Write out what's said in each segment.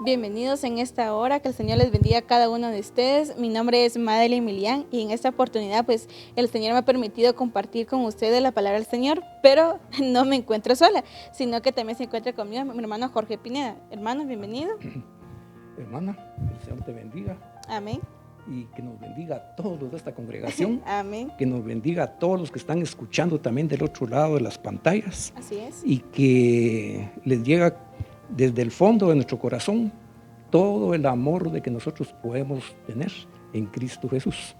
Bienvenidos en esta hora, que el Señor les bendiga a cada uno de ustedes. Mi nombre es Madeline Milian y en esta oportunidad pues el Señor me ha permitido compartir con ustedes la palabra del Señor, pero no me encuentro sola, sino que también se encuentra conmigo mi hermano Jorge Pineda. Hermano, bienvenido. Hermana, el Señor te bendiga. Amén. Y que nos bendiga a todos los de esta congregación. Amén. Que nos bendiga a todos los que están escuchando también del otro lado de las pantallas. Así es. Y que les llega desde el fondo de nuestro corazón todo el amor de que nosotros podemos tener en Cristo Jesús.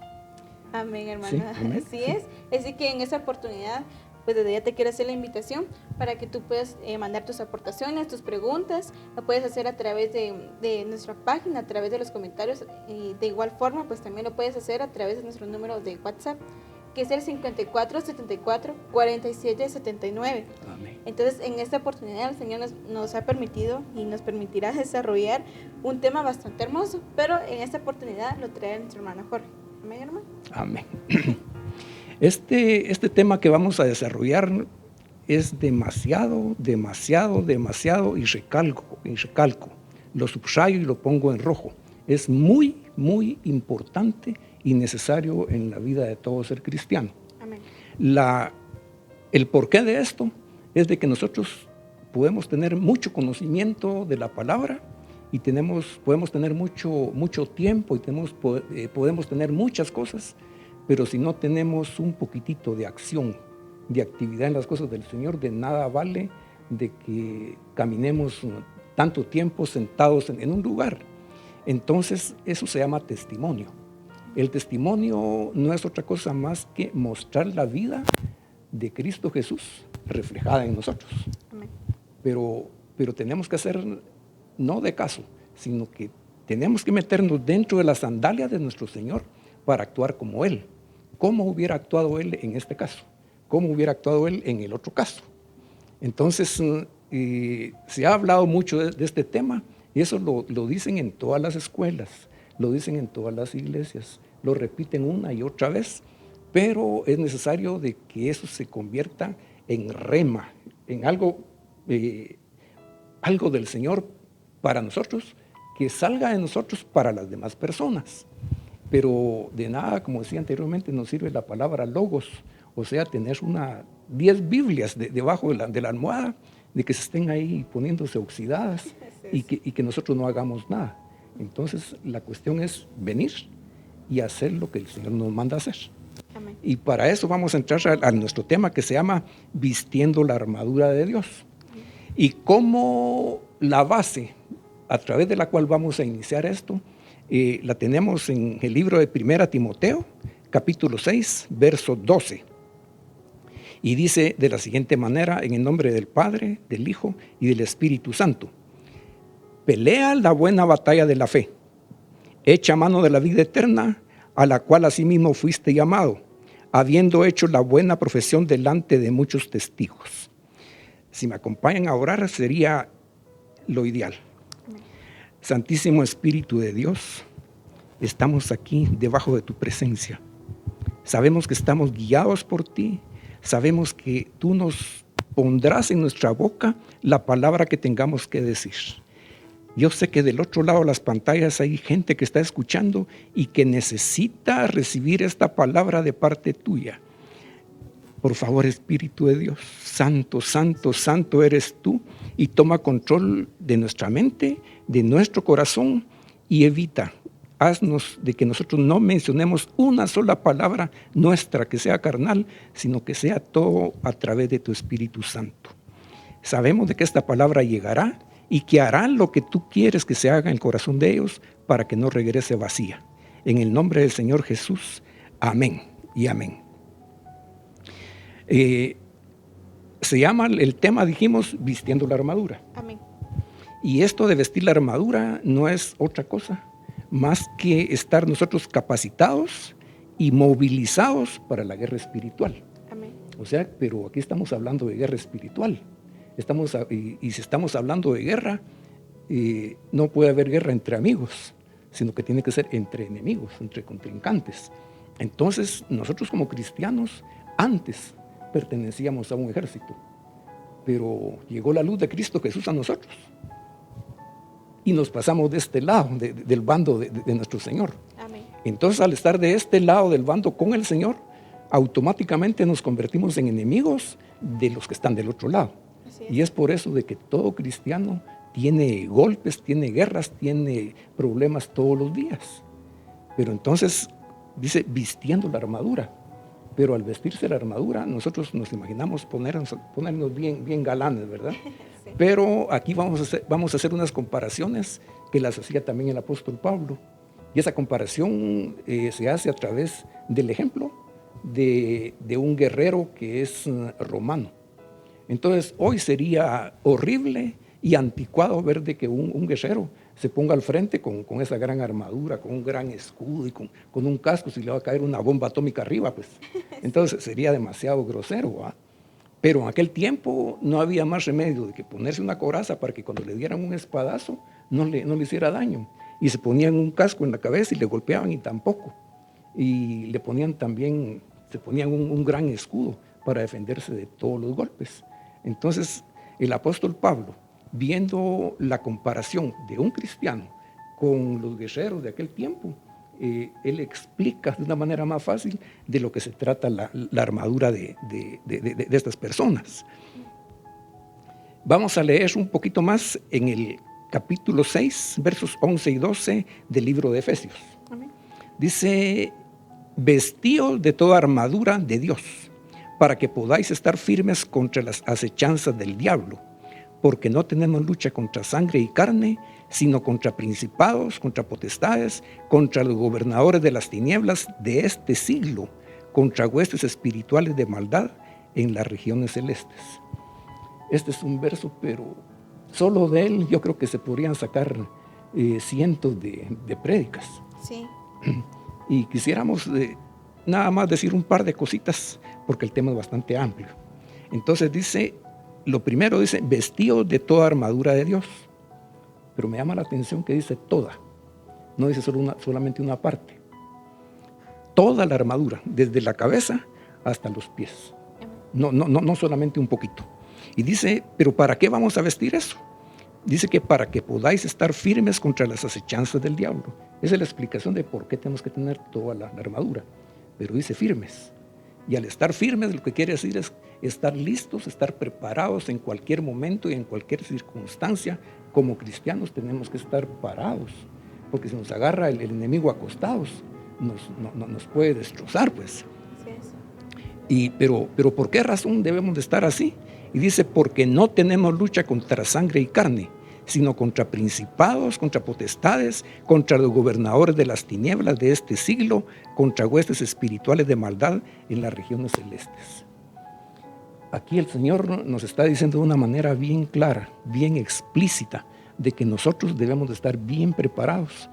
Amén, hermano. Sí, amén. Así es. Así que en esta oportunidad, pues desde ya te quiero hacer la invitación para que tú puedas mandar tus aportaciones, tus preguntas. Lo puedes hacer a través de nuestra página, a través de los comentarios. Y de igual forma, pues también lo puedes hacer a través de nuestro número de WhatsApp, que es el 5474-4779. Amén. Entonces, en esta oportunidad el Señor nos ha permitido y nos permitirá desarrollar un tema bastante hermoso, pero en esta oportunidad lo trae nuestro hermano Jorge. Amén, hermano. Amén. Este tema que vamos a desarrollar es demasiado, y recalco, lo subrayo y lo pongo en rojo. Es muy, muy importante y necesario en la vida de todo ser cristiano. Amén. El porqué de esto es de que nosotros podemos tener mucho conocimiento de la palabra y podemos tener mucho tiempo y podemos tener muchas cosas, pero si no tenemos un poquitito de acción, de actividad en las cosas del Señor, de nada vale de que caminemos tanto tiempo sentados en un lugar. Entonces eso se llama testimonio. El testimonio no es otra cosa más que mostrar la vida de Cristo Jesús reflejada en nosotros. Amén. Pero tenemos que hacer no de caso, sino que tenemos que meternos dentro de las sandalias de nuestro Señor para actuar como Él. ¿Cómo hubiera actuado Él en este caso? ¿Cómo hubiera actuado Él en el otro caso? Entonces, se ha hablado mucho de este tema y eso lo dicen en todas las escuelas, lo dicen en todas las iglesias, lo repiten una y otra vez, pero es necesario de que eso se convierta en rema, en algo del Señor para nosotros, que salga de nosotros para las demás personas. Pero de nada, como decía anteriormente, nos sirve la palabra logos, o sea, tener 10 Biblias debajo de la almohada, de que se estén ahí poniéndose oxidadas y que nosotros no hagamos nada. Entonces, la cuestión es venir y hacer lo que el Señor nos manda hacer. Amén. Y para eso vamos a entrar a nuestro tema que se llama Vistiendo la armadura de Dios. Y como la base a través de la cual vamos a iniciar esto, la tenemos en el libro de 1 Timoteo, capítulo 6, verso 12. Y dice de la siguiente manera: en el nombre del Padre, del Hijo y del Espíritu Santo. Pelea la buena batalla de la fe, echa mano de la vida eterna, a la cual asimismo fuiste llamado, habiendo hecho la buena profesión delante de muchos testigos. Si me acompañan a orar, sería lo ideal. Santísimo Espíritu de Dios, estamos aquí debajo de tu presencia. Sabemos que estamos guiados por ti, sabemos que tú nos pondrás en nuestra boca la palabra que tengamos que decir. Yo sé que del otro lado de las pantallas hay gente que está escuchando y que necesita recibir esta palabra de parte tuya. Por favor, Espíritu de Dios, santo, santo, santo eres tú, y toma control de nuestra mente, de nuestro corazón, y haznos de que nosotros no mencionemos una sola palabra nuestra que sea carnal, sino que sea todo a través de tu Espíritu Santo. Sabemos de que esta palabra llegará y que hará lo que tú quieres que se haga en el corazón de ellos para que no regrese vacía. En el nombre del Señor Jesús, amén y amén. Se llama el tema, dijimos, vistiendo la armadura. Amén. Y esto de vestir la armadura no es otra cosa más que estar nosotros capacitados y movilizados para la guerra espiritual. Amén. O sea, pero aquí estamos hablando de guerra espiritual. Y si estamos hablando de guerra, no puede haber guerra entre amigos, sino que tiene que ser entre enemigos, entre contrincantes. Entonces, nosotros como cristianos, antes pertenecíamos a un ejército, pero llegó la luz de Cristo Jesús a nosotros y nos pasamos de este lado, del bando de nuestro Señor. Amén. Entonces, al estar de este lado del bando con el Señor, automáticamente nos convertimos en enemigos de los que están del otro lado. Así es. Y es por eso de que todo cristiano tiene golpes, tiene guerras, tiene problemas todos los días. Pero entonces dice vistiendo la armadura. Pero al vestirse la armadura, nosotros nos imaginamos ponernos bien galanes, ¿verdad? Sí. Pero aquí vamos a hacer unas comparaciones que las hacía también el apóstol Pablo. Y esa comparación se hace a través del ejemplo de un guerrero que es romano. Entonces, hoy sería horrible y anticuado ver de que un guerrero se ponga al frente con esa gran armadura, con un gran escudo y con un casco, si le va a caer una bomba atómica arriba, pues. Entonces sería demasiado grosero, ¿va? Pero en aquel tiempo no había más remedio de que ponerse una coraza para que cuando le dieran un espadazo no le hiciera daño. Y se ponían un casco en la cabeza y le golpeaban y tampoco. Y le ponían también, se ponían un gran escudo para defenderse de todos los golpes. Entonces, el apóstol Pablo, viendo la comparación de un cristiano con los guerreros de aquel tiempo, él explica de una manera más fácil de lo que se trata la armadura de estas personas. Vamos a leer un poquito más en el capítulo 6, versos 11 y 12 del libro de Efesios. Amén. Dice, vestíos de toda armadura de Dios, para que podáis estar firmes contra las acechanzas del diablo, porque no tenemos lucha contra sangre y carne, sino contra principados, contra potestades, contra los gobernadores de las tinieblas de este siglo, contra huestes espirituales de maldad en las regiones celestes. Este es un verso, pero solo de él yo creo que se podrían sacar cientos de prédicas. Sí. Y quisiéramos nada más decir un par de cositas, porque el tema es bastante amplio. Entonces dice, lo primero dice, vestidos de toda armadura de Dios. Pero me llama la atención que dice toda, no dice solamente una parte. Toda la armadura, desde la cabeza hasta los pies. No solamente un poquito. Y dice, pero ¿para qué vamos a vestir eso? Dice que para que podáis estar firmes contra las acechanzas del diablo. Esa es la explicación de por qué tenemos que tener toda la armadura. Pero dice firmes. Y al estar firmes lo que quiere decir es estar listos, estar preparados en cualquier momento y en cualquier circunstancia. Como cristianos tenemos que estar parados, porque si nos agarra el enemigo acostados, nos puede destrozar, pues. Así es. Pero ¿por qué razón debemos de estar así? Y dice, porque no tenemos lucha contra sangre y carne, sino contra principados, contra potestades, contra los gobernadores de las tinieblas de este siglo, contra huestes espirituales de maldad en las regiones celestes. Aquí el Señor nos está diciendo de una manera bien clara, bien explícita, de que nosotros debemos de estar bien preparados,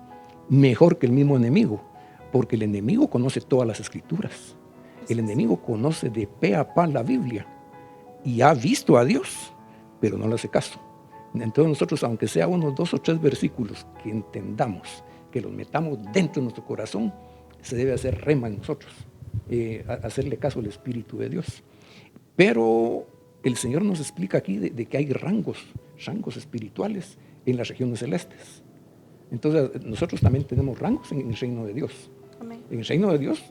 mejor que el mismo enemigo, porque el enemigo conoce todas las escrituras. El enemigo conoce de pe a pa la Biblia y ha visto a Dios, pero no le hace caso. Entonces nosotros, aunque sea unos 2 o 3 versículos que entendamos, que los metamos dentro de nuestro corazón, se debe hacer rema en nosotros, hacerle caso al Espíritu de Dios. Pero el Señor nos explica aquí de que hay rangos espirituales en las regiones celestes. Entonces nosotros también tenemos rangos en el reino de Dios. Amén. En el reino de Dios,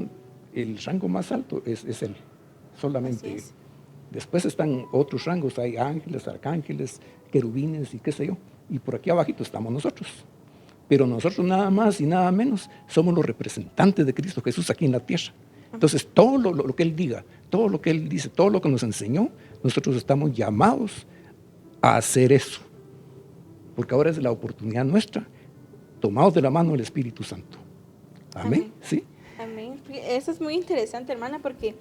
el rango más alto es Él, solamente Él. Después están otros rangos, hay ángeles, arcángeles, querubines y qué sé yo. Y por aquí abajito estamos nosotros. Pero nosotros nada más y nada menos somos los representantes de Cristo Jesús aquí en la tierra. Entonces todo lo que Él diga, todo lo que Él dice, todo lo que nos enseñó, nosotros estamos llamados a hacer eso. Porque ahora es la oportunidad nuestra, tomados de la mano del Espíritu Santo. Amén. ¿Sí? Amén. Eso es muy interesante, hermana, porque...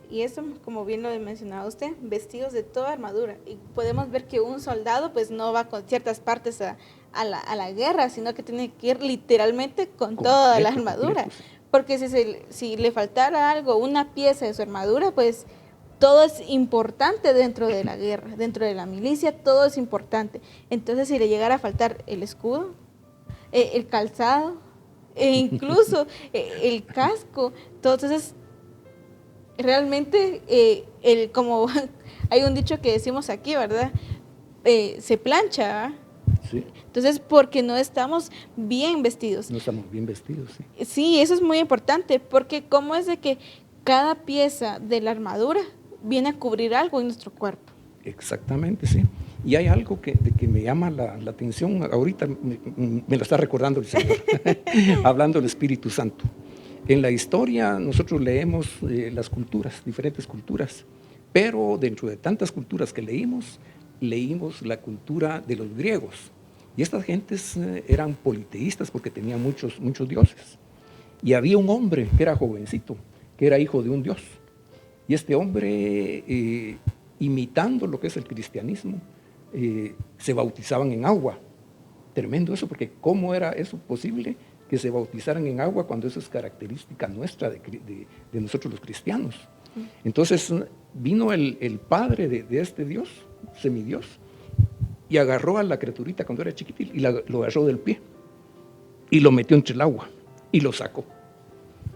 y eso, como bien lo mencionaba usted, vestidos de toda armadura. Y podemos ver que un soldado pues no va con ciertas partes a la guerra, sino que tiene que ir literalmente con toda la armadura. Completo. Porque si le faltara algo, una pieza de su armadura, pues todo es importante dentro de la guerra, dentro de la milicia, todo es importante. Entonces, si le llegara a faltar el escudo, el calzado, e incluso el casco, entonces... Realmente, como hay un dicho que decimos aquí, ¿verdad? Se plancha, ¿verdad? Sí. Entonces, porque no estamos bien vestidos. No estamos bien vestidos, sí. Sí, eso es muy importante, porque cómo es de que cada pieza de la armadura viene a cubrir algo en nuestro cuerpo. Exactamente, sí. Y hay algo de que me llama la atención, ahorita me lo está recordando el Señor, hablando del Espíritu Santo. En la historia nosotros leemos las culturas, diferentes culturas, pero dentro de tantas culturas que leímos la cultura de los griegos. Y estas gentes eran politeístas porque tenían muchos dioses. Y había un hombre que era jovencito, que era hijo de un dios. Y este hombre, imitando lo que es el cristianismo, se bautizaban en agua. Tremendo eso, porque ¿cómo era eso posible que se bautizaran en agua cuando eso es característica nuestra de nosotros los cristianos? Entonces vino el padre de este dios, semidios, y agarró a la criaturita cuando era chiquitil y lo agarró del pie y lo metió entre el agua y lo sacó.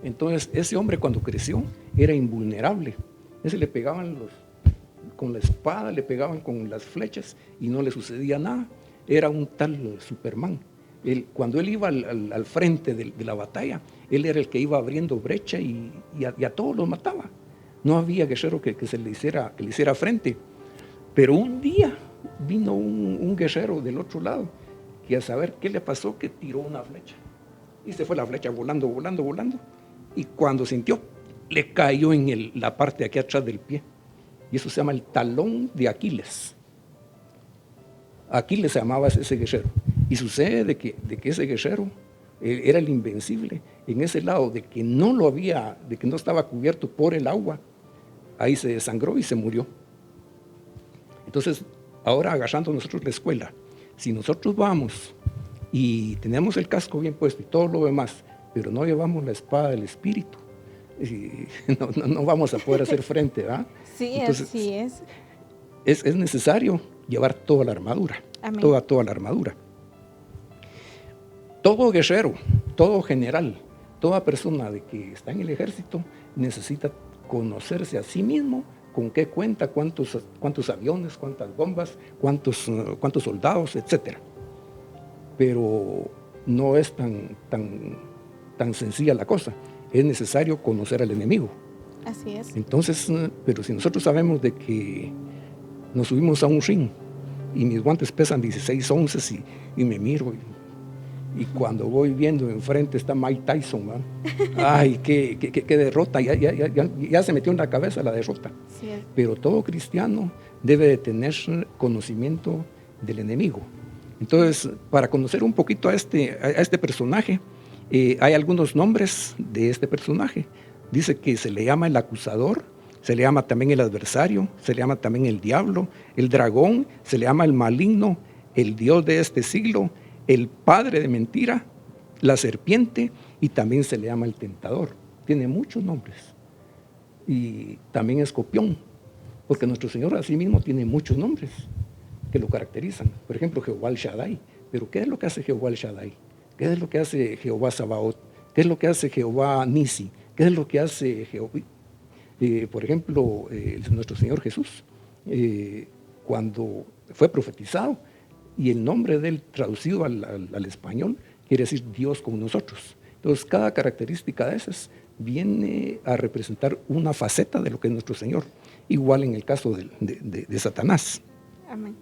Entonces ese hombre cuando creció era invulnerable. Ese le pegaban con la espada, le pegaban con las flechas y no le sucedía nada. Era un tal Superman. Cuando él iba al frente de la batalla, él era el que iba abriendo brecha y a todos los mataba. No había guerrero que le hiciera frente. Pero un día vino un guerrero del otro lado, que a saber qué le pasó, que tiró una flecha. Y se fue la flecha volando. Y cuando sintió, le cayó en la parte de aquí atrás del pie. Y eso se llama el talón de Aquiles. Aquiles se llamaba ese guerrero. Y sucede de que ese guerrero era el invencible en ese lado, de que no estaba cubierto por el agua. Ahí se desangró y se murió. Entonces, ahora agarrando nosotros la escuela, si nosotros vamos y tenemos el casco bien puesto y todo lo demás, pero no llevamos la espada del Espíritu, no vamos a poder hacer frente, ¿verdad? Sí, entonces, así es. Es necesario llevar toda la armadura. Amén. Toda la armadura. Todo guerrero, todo general, toda persona de que está en el ejército necesita conocerse a sí mismo, con qué cuenta, cuántos aviones, cuántas bombas, cuántos soldados, etc. Pero no es tan sencilla la cosa. Es necesario conocer al enemigo. Así es. Entonces, pero si nosotros sabemos de que nos subimos a un ring y mis guantes pesan 16 onzas y me miro y cuando voy viendo enfrente está Mike Tyson, ¿verdad? Ay, qué derrota, ya se metió en la cabeza la derrota. Sí. Pero todo cristiano debe de tener conocimiento del enemigo. Entonces, para conocer un poquito a este personaje, hay algunos nombres de este personaje. Dice que se le llama el acusador, se le llama también el adversario, se le llama también el diablo, el dragón, se le llama el maligno, el dios de este siglo, el padre de mentira, la serpiente, y también se le llama el tentador. Tiene muchos nombres. Y también escorpión, porque nuestro Señor a sí mismo tiene muchos nombres que lo caracterizan. Por ejemplo, Jehová el Shaddai. ¿Pero qué es lo que hace Jehová el Shaddai? ¿Qué es lo que hace Jehová Sabaoth? ¿Qué es lo que hace Jehová Nisi? ¿Qué es lo que hace Jehová? Por ejemplo, nuestro Señor Jesús, cuando fue profetizado, y el nombre de él traducido al español quiere decir Dios con nosotros. Entonces, cada característica de esas viene a representar una faceta de lo que es nuestro Señor. Igual en el caso de Satanás. Amén.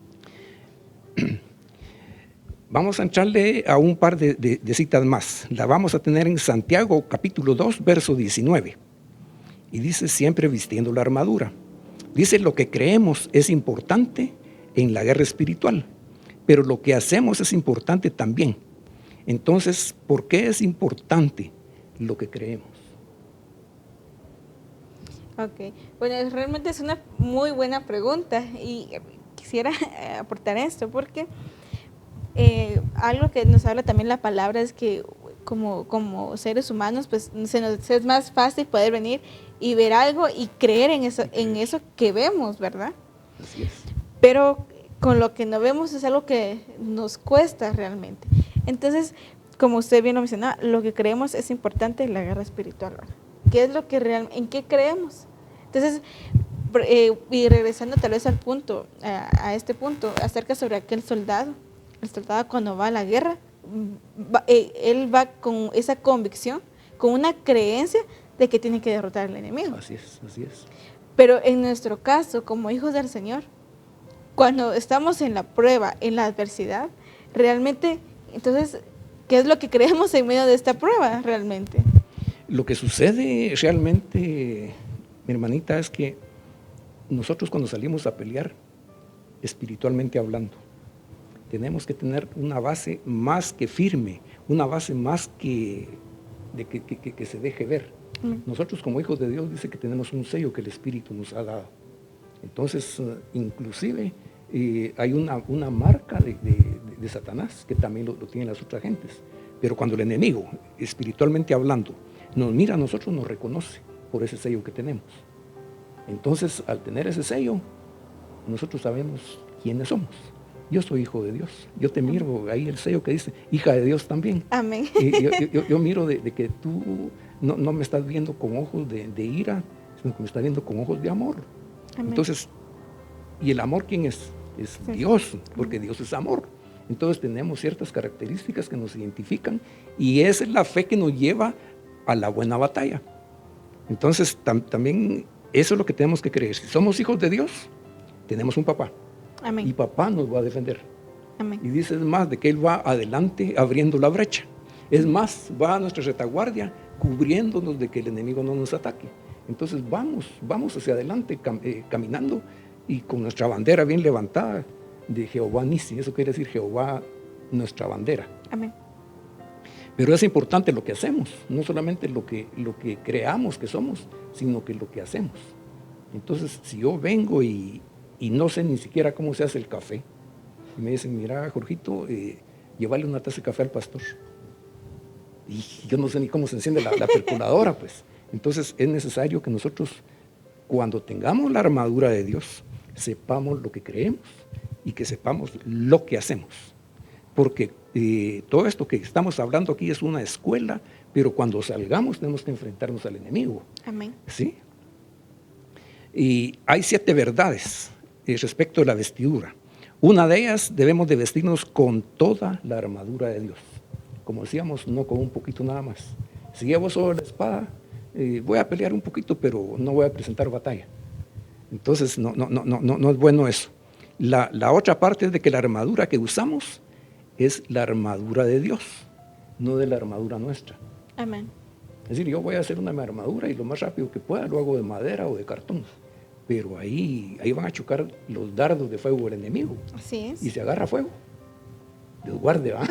Vamos a entrarle a un par de citas más. La vamos a tener en Santiago capítulo 2, verso 19. Y dice, siempre vistiendo la armadura. Dice, lo que creemos es importante en la guerra espiritual, pero lo que hacemos es importante también. Entonces, ¿por qué es importante lo que creemos? Ok, bueno, realmente es una muy buena pregunta y quisiera aportar esto porque algo que nos habla también la palabra es que como seres humanos pues nos es más fácil poder venir y ver algo y creer en eso que vemos, ¿verdad? Así es. Pero con lo que no vemos es algo que nos cuesta realmente. Entonces, como usted bien lo mencionaba, lo que creemos es importante en la guerra espiritual, ¿verdad? ¿Qué es lo que en qué creemos? Entonces, y regresando tal vez al punto, a este punto, acerca sobre aquel soldado el soldado cuando va a la guerra, él va con esa convicción, con una creencia de que tiene que derrotar al enemigo. Así es, así es. Pero en nuestro caso, como hijos del Señor, cuando estamos en la prueba, en la adversidad, realmente, entonces, ¿qué es lo que creemos en medio de esta prueba realmente? Lo que sucede realmente, mi hermanita, es que nosotros cuando salimos a pelear, espiritualmente hablando, tenemos que tener una base más que firme, una base más que se deje ver. Nosotros como hijos de Dios dice que tenemos un sello que el Espíritu nos ha dado. Entonces, inclusive, hay una marca de Satanás que también lo tienen las otras gentes. Pero cuando el enemigo, espiritualmente hablando, nos mira a nosotros, nos reconoce por ese sello que tenemos. Entonces, al tener ese sello, nosotros sabemos quiénes somos. Yo soy hijo de Dios. Yo te miro, ahí el sello que dice, hija de Dios también. Amén. Yo miro de que tú no me estás viendo con ojos de ira, sino que me estás viendo con ojos de amor. Amén. Entonces, ¿y el amor quién es? Es sí. Dios, porque Dios es amor. Entonces tenemos ciertas características que nos identifican y esa es la fe que nos lleva a la buena batalla. Entonces, también eso es lo que tenemos que creer. Si somos hijos de Dios, tenemos un papá. Amén. Y papá nos va a defender. Amén. Y dice, es más, de que Él va adelante abriendo la brecha. Es más, va a nuestra retaguardia cubriéndonos de que el enemigo no nos ataque. Entonces vamos hacia adelante caminando y con nuestra bandera bien levantada de Jehová Nisi. Eso quiere decir Jehová, nuestra bandera. Amén. Pero es importante lo que hacemos, no solamente lo que creamos que somos, sino que lo que hacemos. Entonces, si yo vengo y no sé ni siquiera cómo se hace el café, y me dicen, mira, Jorgito, llévale una taza de café al pastor. Y yo no sé ni cómo se enciende la percoladora, pues. Entonces, es necesario que nosotros, cuando tengamos la armadura de Dios, sepamos lo que creemos y que sepamos lo que hacemos. Porque todo esto que estamos hablando aquí es una escuela, pero cuando salgamos tenemos que enfrentarnos al enemigo. Amén. ¿Sí? Y hay 7 verdades respecto a la vestidura. Una de ellas, debemos de vestirnos con toda la armadura de Dios. Como decíamos, no con un poquito nada más. Si llevo solo la espada, voy a pelear un poquito, pero no voy a presentar batalla. Entonces, no es bueno eso. La otra parte es de que la armadura que usamos es la armadura de Dios, no de la armadura nuestra. Amén. Es decir, yo voy a hacer una armadura y lo más rápido que pueda lo hago de madera o de cartón. Pero ahí van a chocar los dardos de fuego del enemigo. Así es. Y se agarra fuego. Dios guarde, ¿va?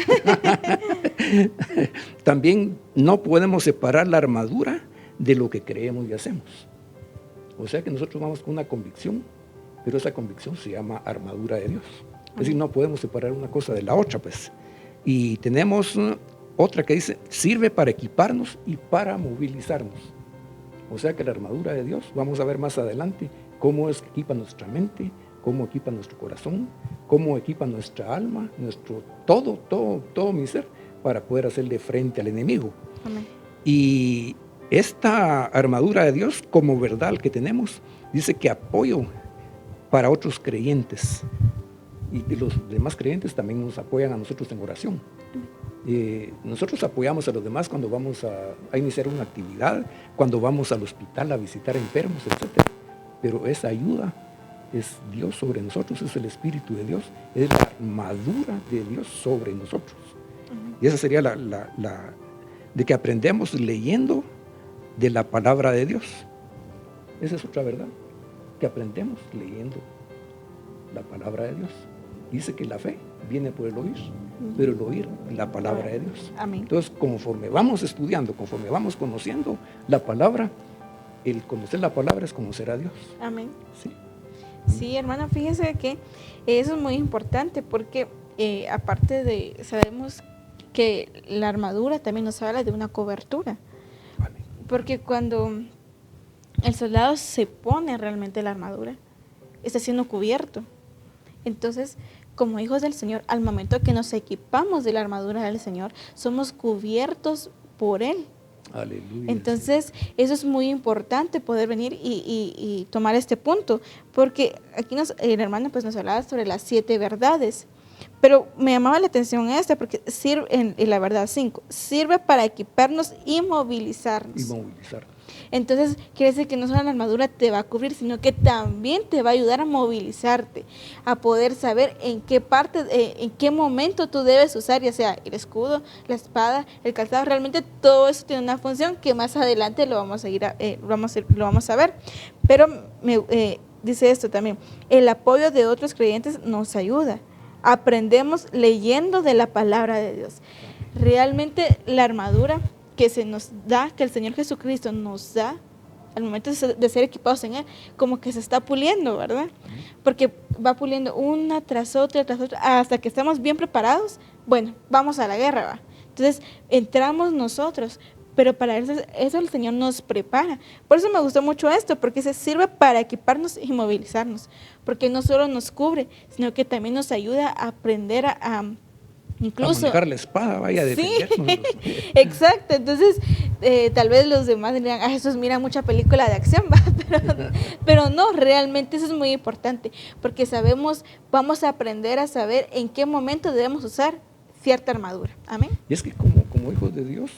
También no podemos separar la armadura de lo que creemos y hacemos. O sea que nosotros vamos con una convicción, pero esa convicción se llama armadura de Dios. Es decir, no podemos separar una cosa de la otra, pues. Y tenemos otra que dice, sirve para equiparnos y para movilizarnos. O sea que la armadura de Dios, vamos a ver más adelante cómo es que equipa nuestra mente, cómo equipa nuestro corazón, cómo equipa nuestra alma, nuestro todo mi ser, para poder hacerle frente al enemigo. Amén. Y esta armadura de Dios, como verdad que tenemos, dice que apoyo para otros creyentes. Y los demás creyentes también nos apoyan a nosotros en oración. Nosotros apoyamos a los demás cuando vamos a iniciar una actividad, cuando vamos al hospital a visitar enfermos, etc. Pero esa ayuda es Dios sobre nosotros, es el Espíritu de Dios, es la armadura de Dios sobre nosotros. Y esa sería de que aprendemos leyendo de la palabra de Dios. Esa es otra verdad, que aprendemos leyendo la palabra de Dios. Dice que la fe viene por el oír, pero el oír la palabra de Dios. Amén. Entonces, conforme vamos estudiando, conforme vamos conociendo la palabra, el conocer la palabra es conocer a Dios. Amén. Sí. Sí, hermana, fíjese que eso es muy importante porque aparte de, sabemos que la armadura también nos habla de una cobertura. Amén. Porque cuando el soldado se pone realmente la armadura, está siendo cubierto. Entonces, como hijos del Señor, al momento que nos equipamos de la armadura del Señor, somos cubiertos por Él. Aleluya. Entonces, eso es muy importante, poder venir y tomar este punto, porque aquí el hermano pues nos hablaba sobre las 7 verdades, Pero me llamaba la atención porque sirve, en la verdad 5, sirve para equiparnos y movilizarnos. Entonces, quiere decir que no solo la armadura te va a cubrir, sino que también te va a ayudar a movilizarte, a poder saber en qué parte, en qué momento tú debes usar, ya sea el escudo, la espada, el calzado. Realmente todo eso tiene una función que más adelante lo vamos a ver. Pero dice esto también, el apoyo de otros creyentes nos ayuda. Aprendemos leyendo de la palabra de Dios. Realmente la armadura que se nos da, que el Señor Jesucristo nos da, al momento de ser equipados en Él, como que se está puliendo, ¿verdad? Porque va puliendo una tras otra, hasta que estamos bien preparados. Bueno, vamos a la guerra, ¿va? Entonces, entramos nosotros, pero para eso el Señor nos prepara. Por eso me gustó mucho esto, porque se sirve para equiparnos y movilizarnos, porque no solo nos cubre, sino que también nos ayuda a aprender incluso a manejar la espada, vaya, de defendernos. Sí, exacto. Entonces, tal vez los demás dirían, Jesús mira mucha película de acción, ¿va? Pero no, realmente eso es muy importante, porque vamos a aprender a saber en qué momento debemos usar cierta armadura. Amén. Y es que como hijos de Dios,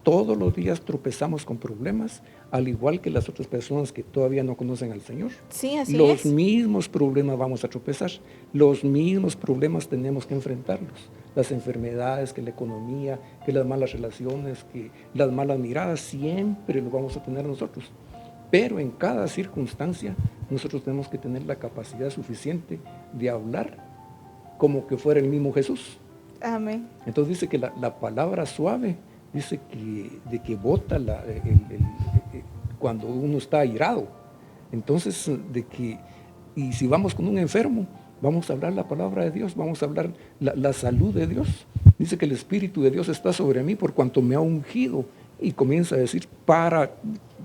todos los días tropezamos con problemas, al igual que las otras personas que todavía no conocen al Señor. Sí, así Los mismos problemas vamos a tropezar, los mismos problemas tenemos que enfrentarlos. Las enfermedades, que la economía, que las malas relaciones, que las malas miradas, siempre lo vamos a tener nosotros. Pero en cada circunstancia, nosotros tenemos que tener la capacidad suficiente de hablar como que fuera el mismo Jesús. Amén. Entonces dice que la palabra suave, dice que bota cuando uno está airado. Entonces, y si vamos con un enfermo, vamos a hablar la palabra de Dios, vamos a hablar la salud de Dios. Dice que el Espíritu de Dios está sobre mí por cuanto me ha ungido. Y comienza a decir para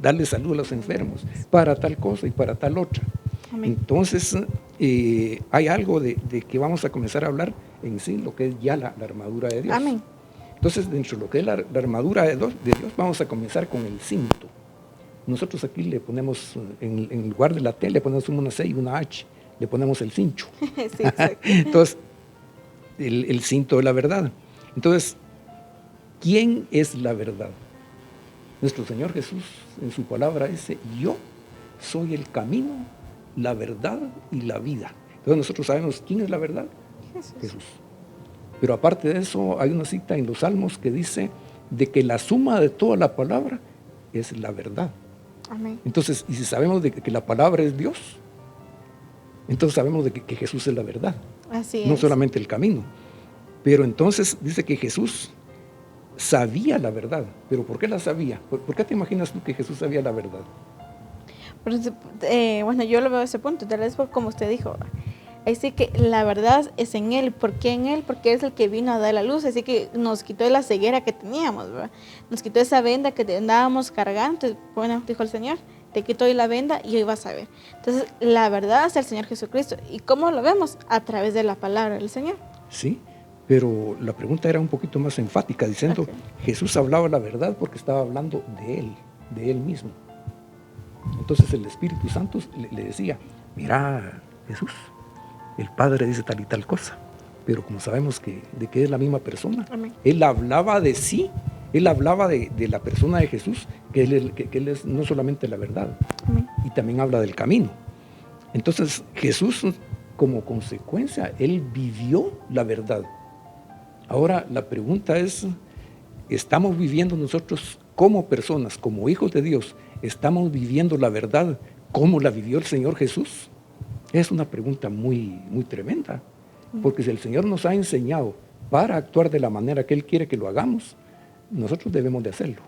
darle salud a los enfermos, para tal cosa y para tal otra. Amén. Entonces, hay algo de que vamos a comenzar a hablar en sí, lo que es ya la armadura de Dios. Amén. Entonces, dentro de lo que es la armadura de Dios, vamos a comenzar con el cinto. Nosotros aquí le ponemos, en lugar de la T, le ponemos una C y una H, le ponemos el cincho. Sí, exacto. Entonces, el cinto de la verdad. Entonces, ¿quién es la verdad? Nuestro Señor Jesús, en su palabra, dice, yo soy el camino, la verdad y la vida. Entonces nosotros sabemos quién es la verdad. Jesús. Pero aparte de eso, hay una cita en los Salmos que dice de que la suma de toda la palabra es la verdad. Amén. Entonces, y si sabemos de que la palabra es Dios, entonces sabemos de que Jesús es la verdad. Así es. No solamente el camino. Pero entonces dice que Jesús sabía la verdad. ¿Pero por qué la sabía? ¿Por qué te imaginas tú que Jesús sabía la verdad? Bueno, yo lo veo a ese punto, tal vez por como usted dijo. Así que la verdad es en Él. ¿Por qué en Él? Porque es el que vino a dar la luz. Así que nos quitó la ceguera que teníamos, ¿verdad? Nos quitó esa venda que andábamos cargando. Entonces, bueno, dijo el Señor, te quito hoy la venda y hoy vas a ver. Entonces, la verdad es el Señor Jesucristo. ¿Y cómo lo vemos? A través de la palabra del Señor. Sí, pero la pregunta era un poquito más enfática, diciendo, Jesús hablaba la verdad porque estaba hablando de Él mismo. Entonces el Espíritu Santo le decía, mira, Jesús, el Padre dice tal y tal cosa, pero como sabemos de que es la misma persona, Amén. Él hablaba de sí, Él hablaba de la persona de Jesús, que él es no solamente la verdad, Amén. Y también habla del camino. Entonces Jesús, como consecuencia, Él vivió la verdad. Ahora la pregunta es, ¿estamos viviendo nosotros como personas, como hijos de Dios, estamos viviendo la verdad como la vivió el Señor Jesús? Es una pregunta muy, muy tremenda, porque si el Señor nos ha enseñado para actuar de la manera que Él quiere que lo hagamos, nosotros debemos de hacerlo.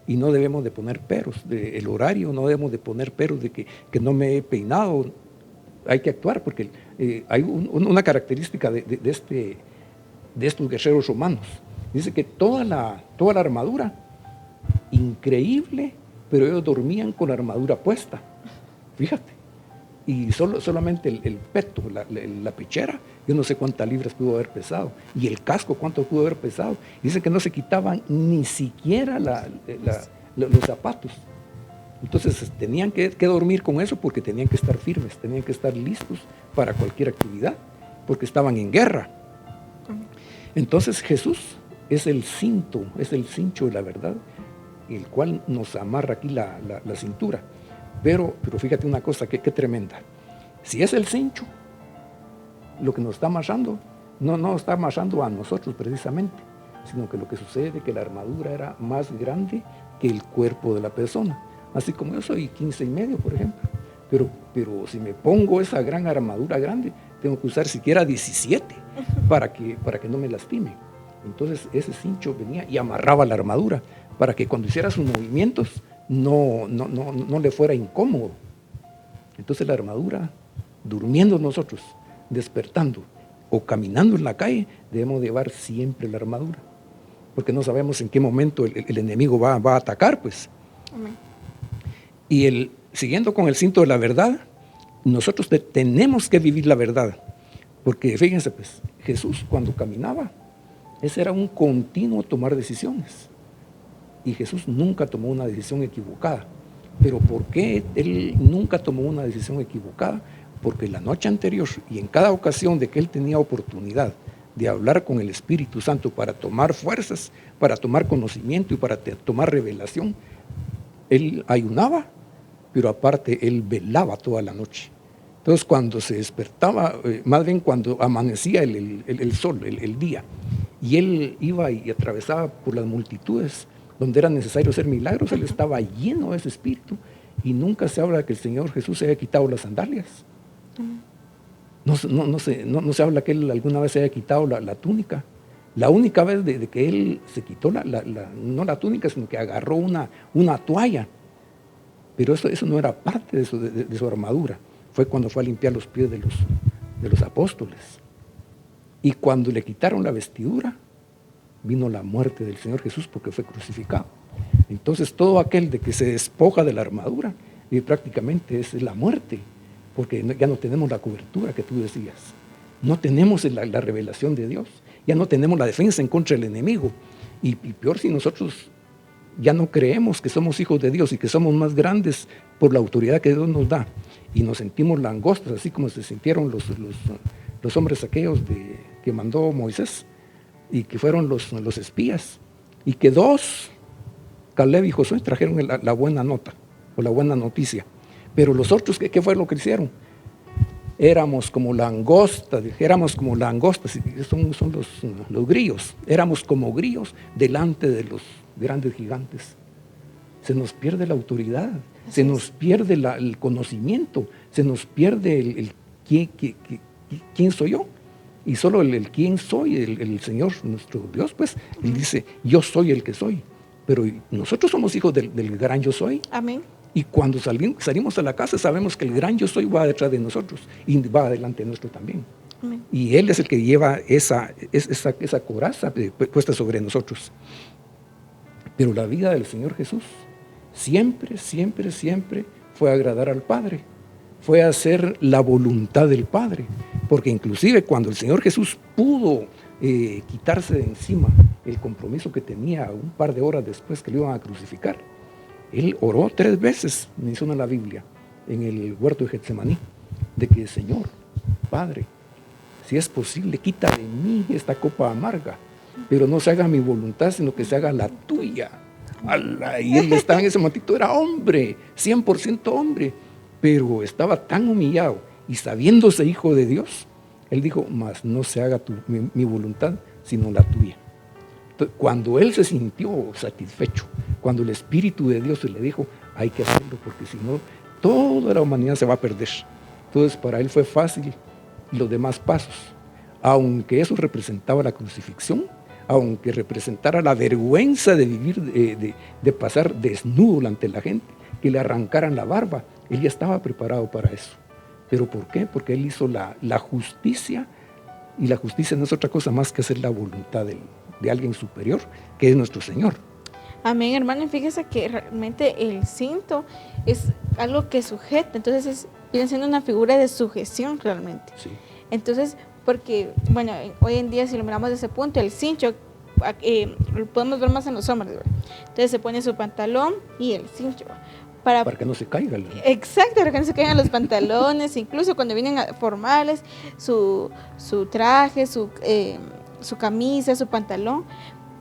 Y no debemos de poner peros, el horario, no debemos de poner peros de que no me he peinado. Hay que actuar, porque hay una característica de estos guerreros romanos. Dice que toda la armadura, increíble, pero ellos dormían con la armadura puesta. Fíjate. Y solamente el peto, la pechera, yo no sé cuántas libras pudo haber pesado. Y el casco, cuánto pudo haber pesado. Dice que no se quitaban ni siquiera los zapatos. Entonces tenían que dormir con eso porque tenían que estar firmes, tenían que estar listos para cualquier actividad, porque estaban en guerra. Entonces Jesús es el cinto, es el cincho de la verdad, el cual nos amarra aquí la cintura. Pero fíjate una cosa, que tremenda. Si es el cincho, lo que nos está amarrando, no está amarrando a nosotros precisamente, sino que lo que sucede es que la armadura era más grande que el cuerpo de la persona. Así como yo soy 15,5, por ejemplo. Pero si me pongo esa gran armadura grande, tengo que usar siquiera 17 para que no me lastime. Entonces ese cincho venía y amarraba la armadura para que cuando hiciera sus movimientos no le fuera incómodo. Entonces la armadura, durmiendo nosotros, despertando o caminando en la calle, debemos llevar siempre la armadura, porque no sabemos en qué momento el enemigo va a atacar, pues. Amén. Y siguiendo con el cinto de la verdad, nosotros tenemos que vivir la verdad, porque fíjense, pues, Jesús cuando caminaba, ese era un continuo tomar decisiones, y Jesús nunca tomó una decisión equivocada. ¿Pero por qué Él nunca tomó una decisión equivocada? Porque la noche anterior y en cada ocasión de que Él tenía oportunidad de hablar con el Espíritu Santo para tomar fuerzas, para tomar conocimiento y para tomar revelación, Él ayunaba, pero aparte Él velaba toda la noche. Entonces cuando se despertaba, más bien cuando amanecía el sol, el día, y Él iba y atravesaba por las multitudes donde era necesario hacer milagros, Él estaba lleno de ese Espíritu, y nunca se habla de que el Señor Jesús se haya quitado las sandalias. No se habla que Él alguna vez se haya quitado la túnica. La única vez de que Él se quitó no la túnica, sino que agarró una toalla. Pero eso no era parte de su armadura. Fue cuando fue a limpiar los pies de los apóstoles. Y cuando le quitaron la vestidura, vino la muerte del Señor Jesús porque fue crucificado. Entonces todo aquel de que se despoja de la armadura, y prácticamente es la muerte, porque ya no tenemos la cobertura que tú decías. No tenemos la revelación de Dios, ya no tenemos la defensa en contra del enemigo. Y peor si nosotros ya no creemos que somos hijos de Dios y que somos más grandes por la autoridad que Dios nos da, y nos sentimos langostas, así como se sintieron los hombres aquellos que mandó Moisés, y que fueron los espías, y que Caleb y Josué, trajeron la buena nota, o la buena noticia. Pero los otros, ¿qué fue lo que hicieron? Éramos como langostas, son los grillos, éramos como grillos delante de los grandes gigantes. Se nos pierde la autoridad, se nos pierde el conocimiento, se nos pierde el quién soy yo. Y solo el quién soy, el Señor, nuestro Dios, pues, Él dice, yo soy el que soy. Pero nosotros somos hijos del gran yo soy. Amén. Y cuando salimos a la casa, sabemos que el gran yo soy va detrás de nosotros y va adelante de nuestro también. Amén. Y Él es el que lleva esa coraza puesta sobre nosotros. Pero la vida del Señor Jesús siempre fue agradar al Padre. Fue hacer la voluntad del Padre, porque inclusive cuando el Señor Jesús pudo quitarse de encima el compromiso que tenía un par de horas después que lo iban a crucificar, Él oró 3 veces, menciona la Biblia, en el huerto de Getsemaní, de que, Señor, Padre, si es posible, quita de mí esta copa amarga, pero no se haga mi voluntad, sino que se haga la tuya. Y Él estaba en ese momentito, era hombre, 100% hombre, pero estaba tan humillado y sabiéndose hijo de Dios, Él dijo, mas no se haga mi voluntad, sino la tuya. Entonces, cuando Él se sintió satisfecho, cuando el Espíritu de Dios le dijo, hay que hacerlo, porque si no, toda la humanidad se va a perder. Entonces, para Él fue fácil los demás pasos. Aunque eso representaba la crucifixión, aunque representara la vergüenza de vivir, de pasar desnudo ante la gente, que le arrancaran la barba, Él ya estaba preparado para eso. ¿Pero por qué? Porque Él hizo la justicia, y la justicia no es otra cosa más que hacer la voluntad de alguien superior, que es nuestro Señor. Amén, hermano. Y fíjese que realmente el cinto es algo que sujeta, entonces viene siendo una figura de sujeción realmente. Sí. Entonces, porque, bueno, hoy en día si lo miramos desde ese punto, el cincho, lo podemos ver más en los hombres, ¿verdad? Entonces se pone su pantalón y el cincho. Para que no se caigan. Exacto, para que no se caigan los pantalones, incluso cuando vienen formales, su traje, su camisa, su pantalón,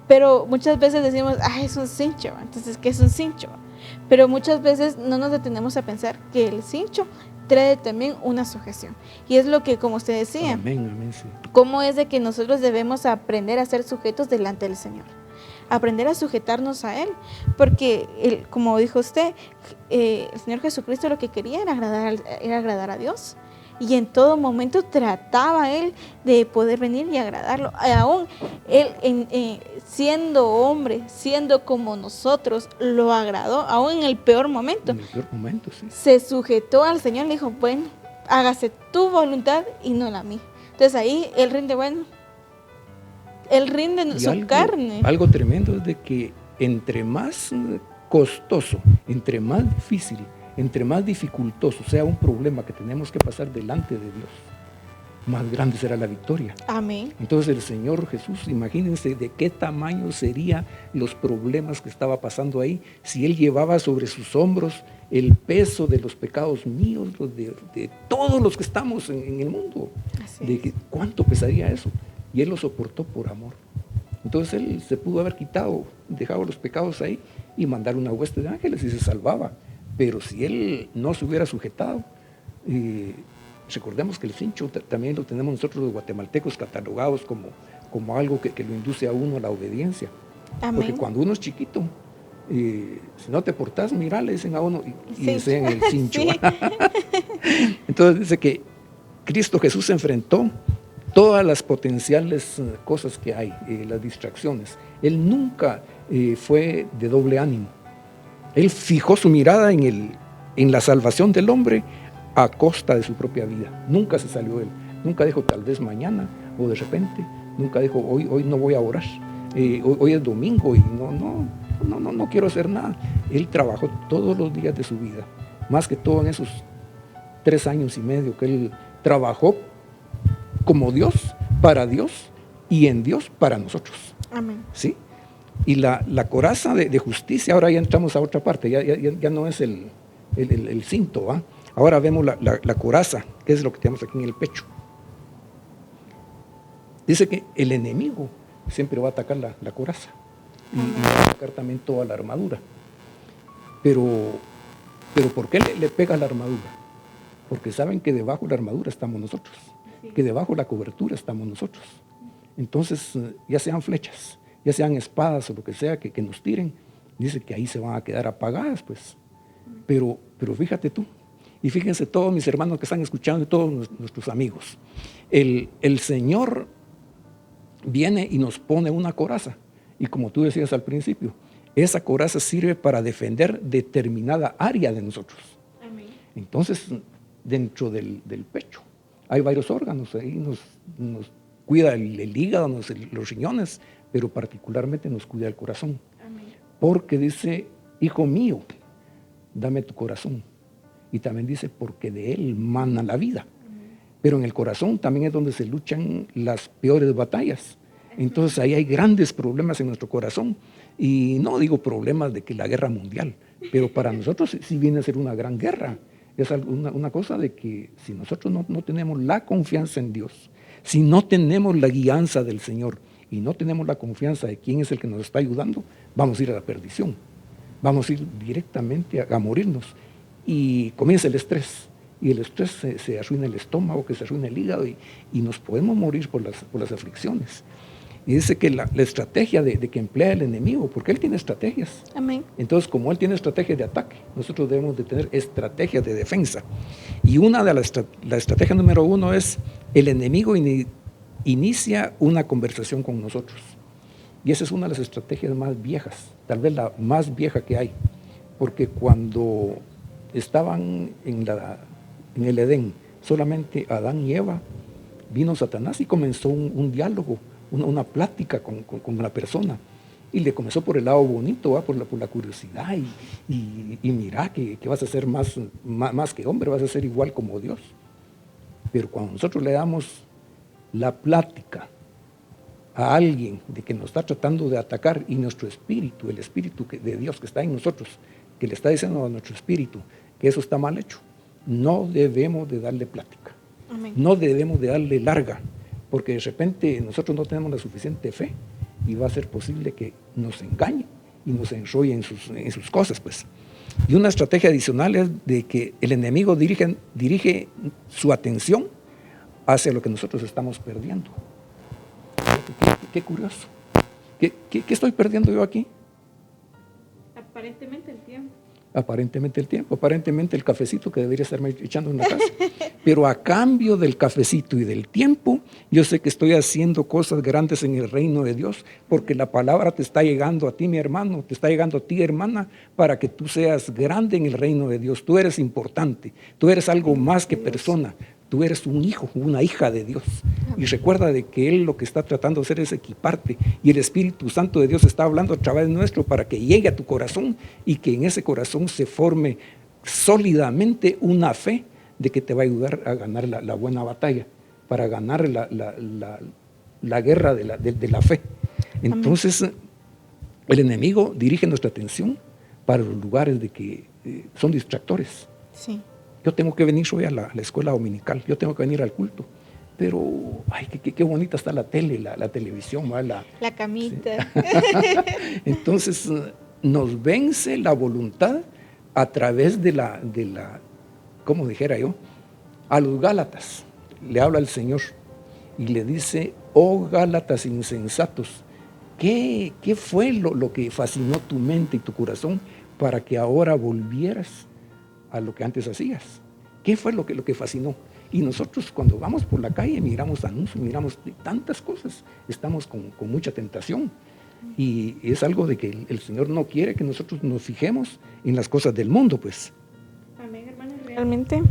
pero muchas veces decimos, es un cincho, entonces, ¿qué es un cincho? Pero muchas veces no nos detenemos a pensar que el cincho trae también una sujeción. Y es lo que, como usted decía, amén, sí. cómo es de que nosotros debemos aprender a ser sujetos delante del Señor. Aprender a sujetarnos a Él. Porque, como dijo usted, el Señor Jesucristo lo que quería era agradar a Dios. Y en todo momento trataba Él de poder venir y agradarlo. Aún Él, siendo hombre, siendo como nosotros, lo agradó, aún en el peor momento. En el peor momento, sí. Se sujetó al Señor, le dijo, bueno, hágase tu voluntad y no la mía. Entonces ahí Él rinde, Él rinde y su carne. Algo tremendo es de que entre más costoso, entre más difícil, entre más dificultoso sea un problema que tenemos que pasar delante de Dios, más grande será la victoria. Amén. Entonces el Señor Jesús, imagínense de qué tamaño serían los problemas que estaba pasando ahí, si Él llevaba sobre sus hombros el peso de los pecados míos, de todos los que estamos en el mundo. ¿Cuánto pesaría eso? Y Él lo soportó por amor. Entonces Él se pudo haber dejado los pecados ahí y mandar una hueste de ángeles y se salvaba. Pero si Él no se hubiera sujetado, recordemos que el cincho también lo tenemos nosotros los guatemaltecos catalogados como algo que lo induce a uno a la obediencia. Amén. Porque cuando uno es chiquito, si no te portás, mira, le dicen a uno y le enseñan el cincho. Sí. Entonces dice que Cristo Jesús se enfrentó todas las potenciales cosas que hay, las distracciones. Él nunca fue de doble ánimo. Él fijó su mirada en la salvación del hombre a costa de su propia vida. Nunca se salió de él. Nunca dijo tal vez mañana o de repente. Nunca dijo hoy no voy a orar. Hoy es domingo y no quiero hacer nada. Él trabajó todos los días de su vida. Más que todo en esos 3 años y medio que él trabajó como Dios, para Dios y en Dios para nosotros. Amén. ¿Sí? Y la coraza de justicia, ahora ya entramos a otra parte, ya no es el cinto, ¿va? Ahora vemos la coraza, que es lo que tenemos aquí en el pecho. Dice que el enemigo siempre va a atacar la coraza y va a atacar también toda la armadura. Pero ¿por qué le pega la armadura? Porque saben que debajo de la armadura estamos nosotros, que debajo de la cobertura estamos nosotros. Entonces, ya sean flechas, ya sean espadas o lo que sea que nos tiren, dice que ahí se van a quedar apagadas, pues. Pero fíjate tú, y fíjense todos mis hermanos que están escuchando y todos nuestros amigos, el Señor viene y nos pone una coraza, y como tú decías al principio, esa coraza sirve para defender determinada área de nosotros. Amén. Entonces, dentro del pecho hay varios órganos, ahí nos cuida el hígado, los riñones, pero particularmente nos cuida el corazón. Amén. Porque dice, hijo mío, dame tu corazón. Y también dice, porque de él mana la vida. Amén. Pero en el corazón también es donde se luchan las peores batallas. Entonces ahí hay grandes problemas en nuestro corazón. Y no digo problemas de que la guerra mundial, pero para nosotros sí viene a ser una gran guerra. Es una cosa de que si nosotros no tenemos la confianza en Dios, si no tenemos la guianza del Señor y no tenemos la confianza de quién es el que nos está ayudando, vamos a ir a la perdición. Vamos a ir directamente a morirnos. Y comienza el estrés. Y el estrés se arruina el estómago, que se arruina el hígado y nos podemos morir por las aflicciones. Y dice que la estrategia de que emplea el enemigo, porque él tiene estrategias. Amén. Entonces, como él tiene estrategias de ataque, nosotros debemos de tener estrategias de defensa. Y una de la estrategia número 1 es, el enemigo inicia una conversación con nosotros. Y esa es una de las estrategias más viejas, tal vez la más vieja que hay. Porque cuando estaban en el Edén, solamente Adán y Eva, vino Satanás y comenzó un diálogo, una plática con la persona. Y le comenzó por el lado bonito, por la curiosidad. Y mira que vas a ser más que hombre, vas a ser igual como Dios. Pero cuando nosotros le damos la plática a alguien de que nos está tratando de atacar y nuestro espíritu, el espíritu de Dios que está en nosotros, que le está diciendo a nuestro espíritu que eso está mal hecho, no debemos de darle plática. Amén. No debemos de darle larga, porque de repente nosotros no tenemos la suficiente fe y va a ser posible que nos engañe y nos enrolle en sus cosas, pues. Y una estrategia adicional es de que el enemigo dirige su atención hacia lo que nosotros estamos perdiendo. Qué curioso. ¿Qué estoy perdiendo yo aquí? Aparentemente el tiempo. Aparentemente el tiempo, aparentemente el cafecito que debería estarme echando en la casa. Pero a cambio del cafecito y del tiempo, yo sé que estoy haciendo cosas grandes en el reino de Dios, porque la palabra te está llegando a ti, mi hermano, te está llegando a ti, hermana, para que tú seas grande en el reino de Dios. Tú eres importante, tú eres algo más que persona. Tú eres un hijo, una hija de Dios. Y recuerda de que Él lo que está tratando de hacer es equiparte. Y el Espíritu Santo de Dios está hablando a través nuestro para que llegue a tu corazón y que en ese corazón se forme sólidamente una fe de que te va a ayudar a ganar la buena batalla, para ganar la guerra de la fe. Entonces, el enemigo dirige nuestra atención para los lugares de que son distractores. Sí. Yo tengo que venir hoy a la escuela dominical, yo tengo que venir al culto, pero ay, qué bonita está la tele, la televisión, ¿verdad? La camita. ¿Sí? Entonces nos vence la voluntad a través de la, como dijera yo, a los Gálatas le habla el Señor y le dice: oh Gálatas insensatos, ¿qué fue lo que fascinó tu mente y tu corazón para que ahora volvieras a lo que antes hacías? ¿Qué fue lo que fascinó? Y nosotros cuando vamos por la calle miramos anuncios, miramos tantas cosas, estamos con mucha tentación. Y es algo de que el Señor no quiere que nosotros nos fijemos en las cosas del mundo, pues. Amén, hermano. Realmente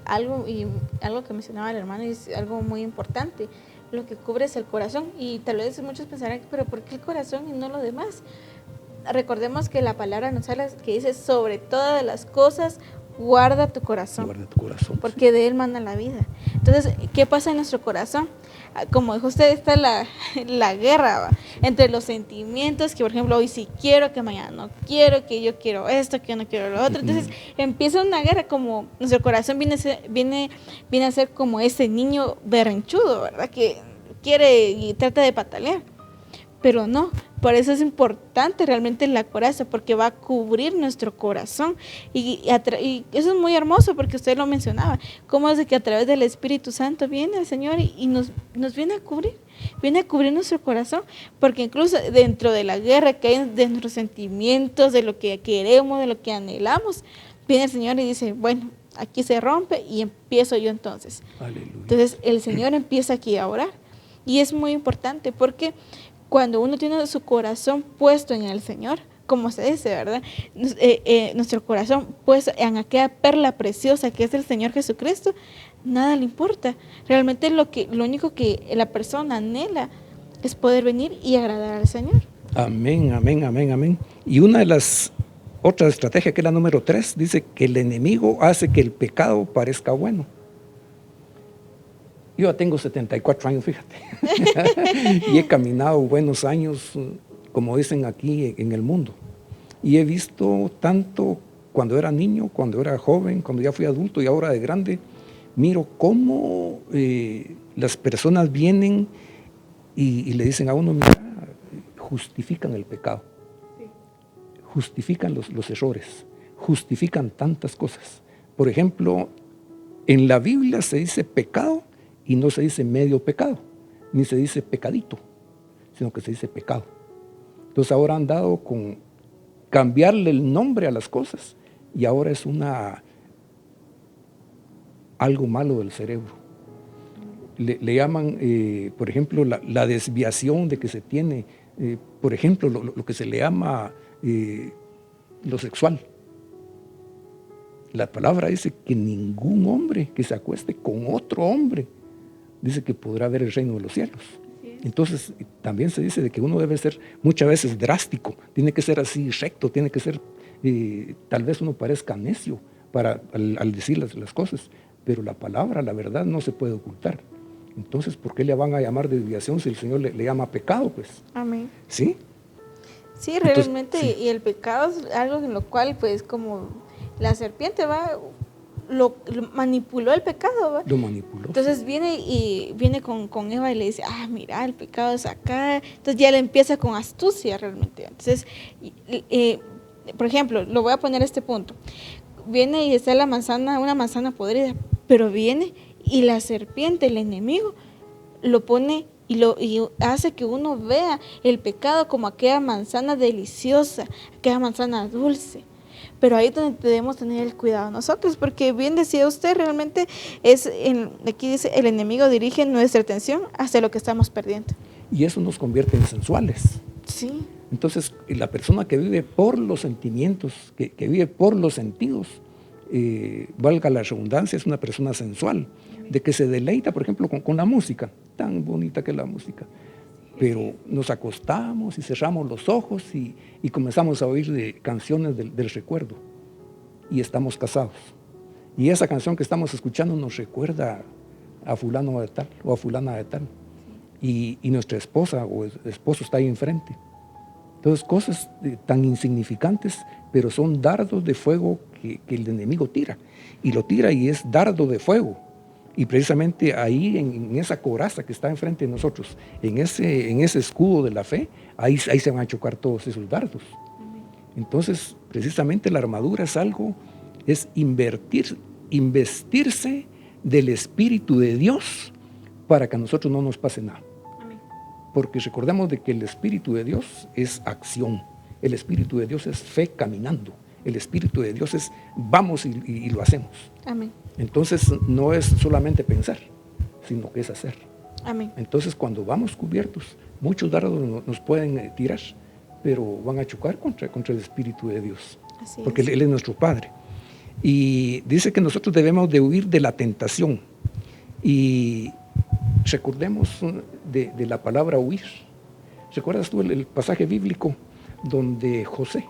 algo que mencionaba el hermano es algo muy importante. Lo que cubre es el corazón. Y tal vez muchos pensarán, pero ¿por qué el corazón y no lo demás? Recordemos que la palabra nos habla que dice: sobre todas las cosas guarda tu corazón. Guarda tu corazón. Porque de él manda la vida. Entonces, ¿qué pasa en nuestro corazón? Como dijo usted, está la guerra, ¿va? Entre los sentimientos, que por ejemplo hoy sí quiero, que mañana no quiero, que yo quiero esto, que yo no quiero lo otro. Entonces empieza una guerra, como nuestro corazón viene a ser como ese niño berrinchudo, ¿verdad? Que quiere y trata de patalear. Pero no, por eso es importante realmente la coraza, porque va a cubrir nuestro corazón. Y eso es muy hermoso, porque usted lo mencionaba, cómo es de que a través del Espíritu Santo viene el Señor y nos viene a cubrir nuestro corazón, porque incluso dentro de la guerra que hay de nuestros sentimientos, de lo que queremos, de lo que anhelamos, viene el Señor y dice: bueno, aquí se rompe y empiezo yo entonces. Aleluya. Entonces el Señor empieza aquí a orar, y es muy importante porque cuando uno tiene su corazón puesto en el Señor, como se dice, ¿verdad? Nuestro corazón puesto en aquella perla preciosa que es el Señor Jesucristo, nada le importa. Realmente lo único que la persona anhela es poder venir y agradar al Señor. Amén, amén, amén, amén. Y una de las otras estrategias, que es la número 3, dice que el enemigo hace que el pecado parezca bueno. Yo ya tengo 74 años, fíjate, y he caminado buenos años, como dicen aquí, en el mundo. Y he visto tanto cuando era niño, cuando era joven, cuando ya fui adulto y ahora de grande, miro cómo las personas vienen y le dicen a uno: mira, justifican el pecado, justifican los errores, justifican tantas cosas. Por ejemplo, en la Biblia se dice pecado y no se dice medio pecado, ni se dice pecadito, sino que se dice pecado. Entonces ahora han dado con cambiarle el nombre a las cosas y ahora es algo malo del cerebro. Le llaman, por ejemplo, la desviación de que se tiene, por ejemplo, lo que se le llama lo sexual. La palabra dice que ningún hombre que se acueste con otro hombre dice que podrá ver el reino de los cielos. Entonces también se dice de que uno debe ser muchas veces drástico, tiene que ser así recto, tiene que ser, tal vez uno parezca necio al decir las cosas, pero la palabra, la verdad no se puede ocultar. Entonces, ¿por qué le van a llamar desviación si el Señor le llama pecado? Pues, amén. ¿sí? Sí, realmente. Entonces, sí. Y el pecado es algo en lo cual, pues, como la serpiente va lo manipuló el pecado, ¿va? Lo manipuló. Entonces viene con Eva y le dice, mira, el pecado es acá. Entonces ya le empieza con astucia realmente. Entonces, por ejemplo, lo voy a poner a este punto. Viene y está una manzana podrida, pero viene y la serpiente, el enemigo, lo pone y hace que uno vea el pecado como aquella manzana deliciosa, aquella manzana dulce. Pero ahí es donde debemos tener el cuidado nosotros, porque bien decía usted, realmente aquí dice, el enemigo dirige nuestra atención hacia lo que estamos perdiendo. Y eso nos convierte en sensuales. Sí. Entonces, la persona que vive por los sentimientos, que vive por los sentidos, valga la redundancia, es una persona sensual, de que se deleita, por ejemplo, con la música, tan bonita que es la música. Pero nos acostamos y cerramos los ojos y comenzamos a oír de canciones del recuerdo. Y estamos casados. Y esa canción que estamos escuchando nos recuerda a fulano de tal o a fulana de tal. Y nuestra esposa o esposo está ahí enfrente. Entonces, cosas tan insignificantes, pero son dardos de fuego que el enemigo tira. Y lo tira y es dardo de fuego. Y precisamente ahí, en esa coraza que está enfrente de nosotros, en ese escudo de la fe, ahí se van a chocar todos esos dardos. Entonces, precisamente la armadura es investirse del Espíritu de Dios para que a nosotros no nos pase nada. Porque recordemos de que el Espíritu de Dios es acción, el Espíritu de Dios es fe caminando, el Espíritu de Dios es vamos y lo hacemos. Amén. Entonces no es solamente pensar, sino que es hacer. Amén. Entonces cuando vamos cubiertos, muchos dardos nos pueden tirar, pero van a chocar contra el Espíritu de Dios, Así porque es. Él es nuestro Padre. Y dice que nosotros debemos de huir de la tentación. Y recordemos de la palabra huir. ¿Recuerdas tú el pasaje bíblico donde José,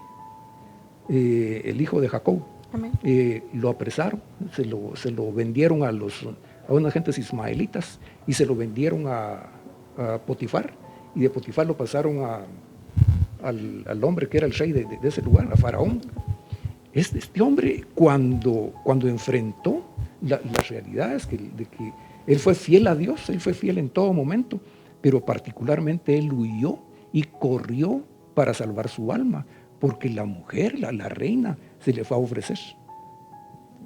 el hijo de Jacob, lo apresaron, se lo vendieron a unas gentes ismaelitas y se lo vendieron a Potifar, y de Potifar lo pasaron al hombre que era el rey de ese lugar, a Faraón? Este hombre, cuando enfrentó las realidades de que él fue fiel a Dios, él fue fiel en todo momento, pero particularmente él huyó y corrió para salvar su alma, porque la mujer, la reina, se le fue a ofrecer.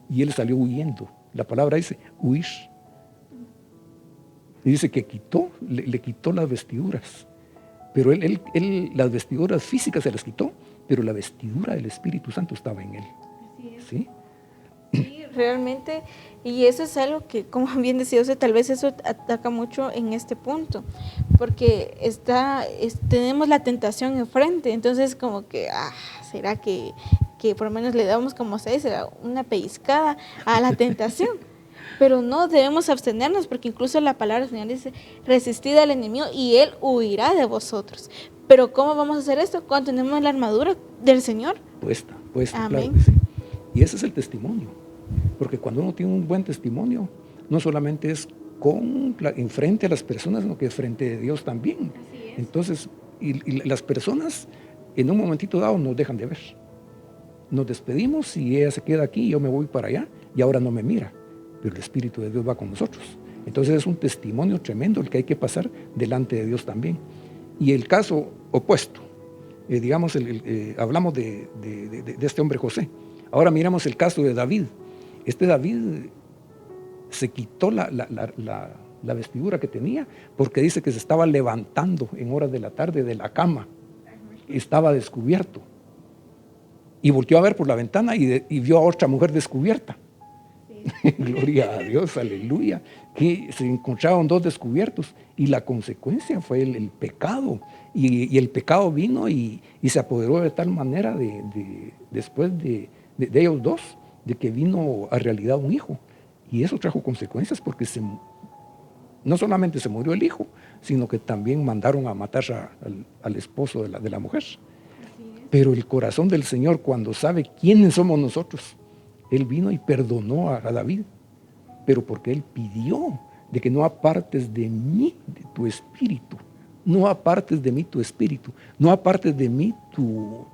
Y él salió huyendo. La palabra dice, huir. Y dice que le quitó las vestiduras. Pero él las vestiduras físicas se las quitó, pero la vestidura del Espíritu Santo estaba en él. Así es. ¿Sí? Sí, realmente, y eso es algo que, como bien decía usted, tal vez eso ataca mucho en este punto, porque tenemos la tentación enfrente, entonces como que, ¿será que por lo menos le damos, como se dice, una pellizcada a la tentación? Pero no, debemos abstenernos, porque incluso la palabra del Señor dice, resistid al enemigo y él huirá de vosotros. Pero ¿cómo vamos a hacer esto? Cuando tenemos la armadura del Señor. Puesta, Amén. claro que sí. Y ese es el testimonio. Porque cuando uno tiene un buen testimonio, no solamente es enfrente a las personas, sino que frente a Dios también. Así es. Entonces, y las personas en un momentito dado nos dejan de ver. Nos despedimos y ella se queda aquí, yo me voy para allá y ahora no me mira. Pero el Espíritu de Dios va con nosotros. Entonces es un testimonio tremendo el que hay que pasar delante de Dios también. Y el caso opuesto, hablamos de este hombre José. Ahora miramos el caso de David. David se quitó la vestidura que tenía porque dice que se estaba levantando en horas de la tarde de la cama. Estaba descubierto. Y volteó a ver por la ventana y vio a otra mujer descubierta. Sí. Gloria a Dios, aleluya. Que se encontraron dos descubiertos y la consecuencia fue el pecado. Y el pecado vino y se apoderó de tal manera después de ellos dos, de que vino a realidad un hijo. Y eso trajo consecuencias porque no solamente se murió el hijo, sino que también mandaron a matar al esposo de la mujer. Pero el corazón del Señor, cuando sabe quiénes somos nosotros, Él vino y perdonó a David, pero porque Él pidió de que no apartes de mí de tu espíritu, no apartes de mí tu espíritu, no apartes de mí tu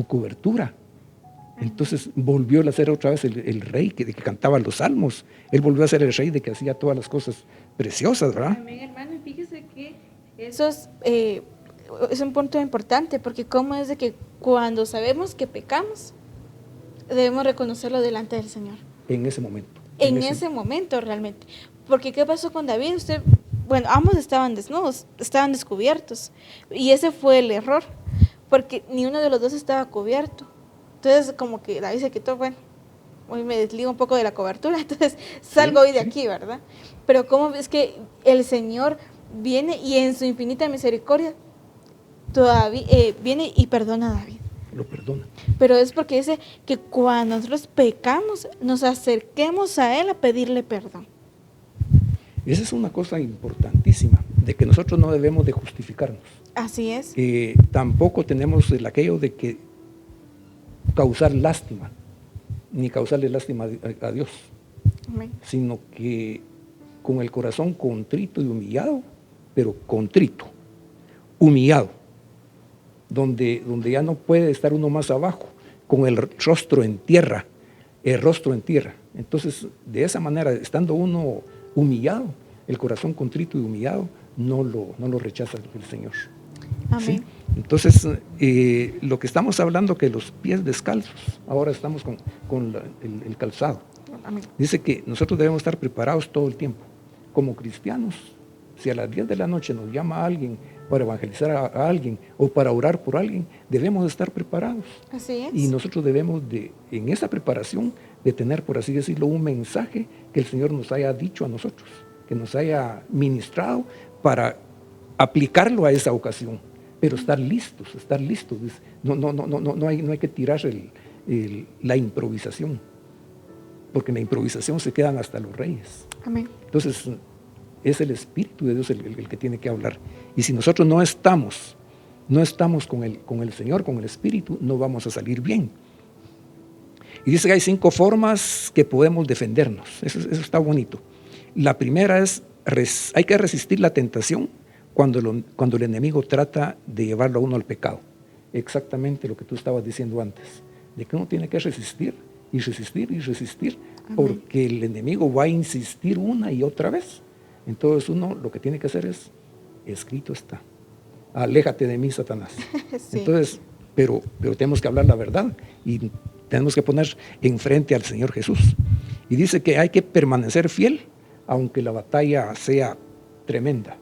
cobertura. Entonces volvió a ser otra vez el rey que cantaba los salmos. Él volvió a ser el rey de que hacía todas las cosas preciosas, ¿verdad? Amén, hermano. Y fíjese que eso es un punto importante, porque cómo es de que cuando sabemos que pecamos, debemos reconocerlo delante del Señor. En ese momento. En ese momento realmente. Porque ¿qué pasó con David? Bueno, ambos estaban desnudos, estaban descubiertos. Y ese fue el error, porque ni uno de los dos estaba cubierto. Entonces como que David se quitó, bueno, hoy me desligo un poco de la cobertura, entonces salgo hoy de aquí, ¿verdad? Pero cómo es que el Señor viene y en su infinita misericordia todavía viene y perdona a David. Lo perdona. Pero es porque dice que cuando nosotros pecamos, nos acerquemos a Él a pedirle perdón. Esa es una cosa importantísima, de que nosotros no debemos de justificarnos. Así es. Tampoco tenemos aquello de que causar lástima, ni causarle lástima a Dios. Amén. Sino que con el corazón contrito y humillado, pero contrito, humillado, donde ya no puede estar uno más abajo, con el rostro en tierra, Entonces, de esa manera, estando uno humillado, el corazón contrito y humillado, no lo rechaza el Señor. Amén. ¿Sí? Entonces, lo que estamos hablando, que los pies descalzos, ahora estamos con el calzado. Amén. Dice que nosotros debemos estar preparados todo el tiempo. Como cristianos, si a las 10 de la noche nos llama alguien para evangelizar a alguien o para orar por alguien, debemos de estar preparados. Así es. Y nosotros debemos en esa preparación, de tener, por así decirlo, un mensaje que el Señor nos haya dicho a nosotros, que nos haya ministrado para aplicarlo a esa ocasión. Pero estar listos. No hay que tirar la improvisación, porque en la improvisación se quedan hasta los reyes. Amén. Entonces, es el Espíritu de Dios el que tiene que hablar. Y si nosotros no estamos con el Señor, con el Espíritu, no vamos a salir bien. Y dice que hay 5 formas que podemos defendernos. Eso está bonito. La primera es, hay que resistir la tentación cuando el enemigo trata de llevarlo a uno al pecado. Exactamente lo que tú estabas diciendo antes, de que uno tiene que resistir y resistir y resistir. Amén. Porque el enemigo va a insistir una y otra vez. Entonces uno lo que tiene que hacer es, escrito está, aléjate de mí, Satanás. Sí. Entonces, pero tenemos que hablar la verdad y tenemos que poner enfrente al Señor Jesús. Y dice que hay que permanecer fiel, aunque la batalla sea tremenda.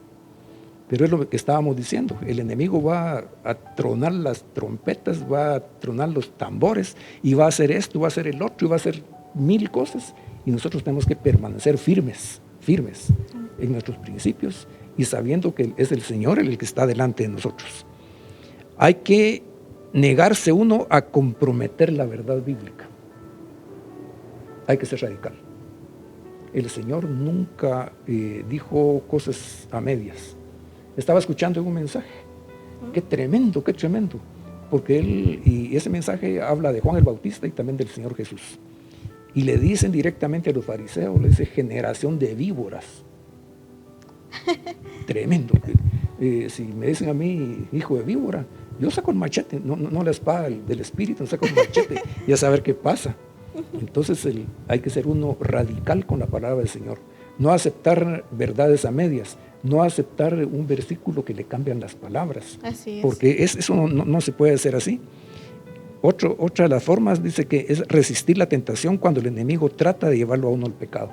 Pero es lo que estábamos diciendo, el enemigo va a tronar las trompetas, va a tronar los tambores, y va a hacer esto, va a hacer el otro, y va a hacer 1000 cosas, y nosotros tenemos que permanecer firmes en nuestros principios, y sabiendo que es el Señor el que está delante de nosotros. Hay que negarse uno a comprometer la verdad bíblica. Hay que ser radical. El Señor nunca dijo cosas a medias. Estaba escuchando un mensaje. Qué tremendo, porque y ese mensaje habla de Juan el Bautista y también del Señor Jesús. Y le dicen directamente a los fariseos, le dice generación de víboras. Tremendo. Si me dicen a mí, hijo de víbora, yo saco el machete, no la espada del Espíritu, saco el machete y a saber qué pasa. Entonces hay que ser uno radical con la palabra del Señor. No aceptar verdades a medias, no aceptar un versículo que le cambian las palabras. Así es. Porque eso no se puede hacer así. Otra de las formas dice que es resistir la tentación cuando el enemigo trata de llevarlo a uno al pecado.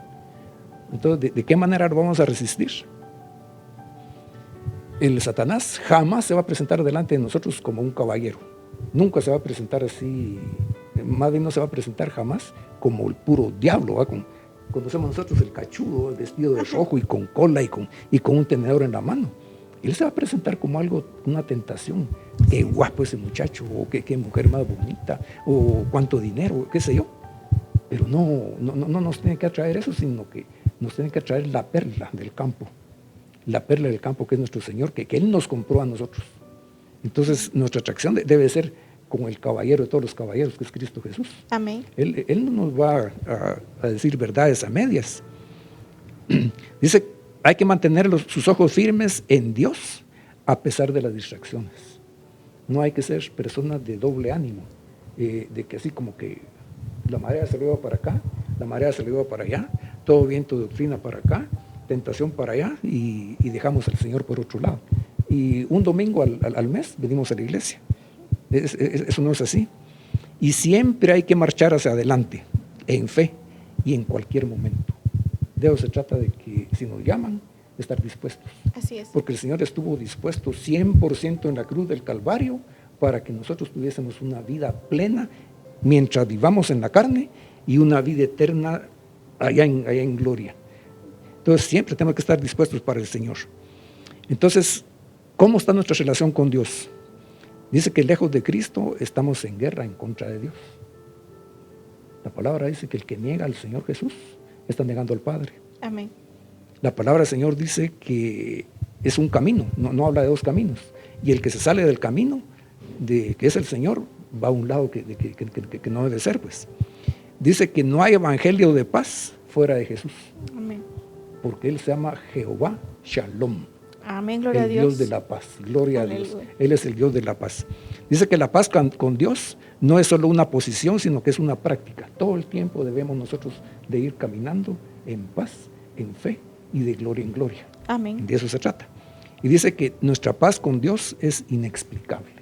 Entonces, ¿de qué manera lo vamos a resistir? El Satanás jamás se va a presentar delante de nosotros como un caballero. Nunca se va a presentar así, más bien no se va a presentar jamás como el puro diablo, ¿va? Conocemos nosotros el cachudo, vestido de rojo y con cola y con un tenedor en la mano. Él se va a presentar como algo, una tentación. Qué guapo ese muchacho, o qué mujer más bonita, o cuánto dinero, qué sé yo. Pero no nos tiene que atraer eso, sino que nos tiene que atraer la perla del campo. La perla del campo que es nuestro Señor, que Él nos compró a nosotros. Entonces nuestra atracción debe ser como el caballero de todos los caballeros, que es Cristo Jesús. Amén. Él no nos va a decir verdades a medias. Dice, hay que mantener sus ojos firmes en Dios, a pesar de las distracciones. No hay que ser personas de doble ánimo. de que así como que la marea se lo lleva para acá, la marea se lo lleva para allá, todo viento de doctrina para acá, tentación para allá, y dejamos al Señor por otro lado. Y un domingo al mes venimos a la iglesia. Eso no es así. Y siempre hay que marchar hacia adelante, en fe y en cualquier momento. De eso se trata, de que si nos llaman, estar dispuestos. Así es. Porque el Señor estuvo dispuesto 100% en la cruz del Calvario para que nosotros tuviésemos una vida plena mientras vivamos en la carne y una vida eterna allá en gloria. Entonces siempre tenemos que estar dispuestos para el Señor. Entonces, ¿cómo está nuestra relación con Dios? Dice que lejos de Cristo estamos en guerra en contra de Dios. La palabra dice que el que niega al Señor Jesús está negando al Padre. Amén. La palabra del Señor dice que es un camino, no habla de dos caminos. Y el que se sale del camino, que es el Señor, va a un lado que no debe ser, pues. Dice que no hay evangelio de paz fuera de Jesús. Amén. Porque Él se llama Jehová Shalom. Amén, gloria a El Dios. Dios de la paz, gloria Aleluya. a Dios. Él es el Dios de la paz. Dice que la paz con Dios no es solo una posición, sino que es una práctica. Todo el tiempo debemos nosotros de ir caminando en paz, en fe y de gloria en gloria. Amén. De eso se trata. Y dice que nuestra paz con Dios es inexplicable.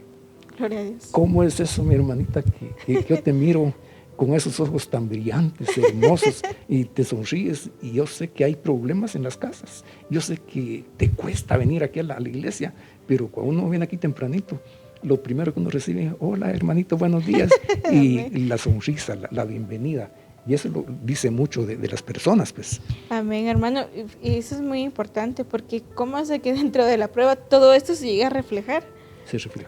Gloria a Dios. ¿Cómo es eso, mi hermanita, que yo te miro con esos ojos tan brillantes, hermosos, y te sonríes, y yo sé que hay problemas en las casas, yo sé que te cuesta venir aquí a la iglesia, pero cuando uno viene aquí tempranito, lo primero que uno recibe, hola hermanito, buenos días, y la sonrisa, la bienvenida, y eso lo dice mucho de las personas, pues. Amén, hermano, y eso es muy importante, porque cómo hace que dentro de la prueba todo esto se llegue a reflejar.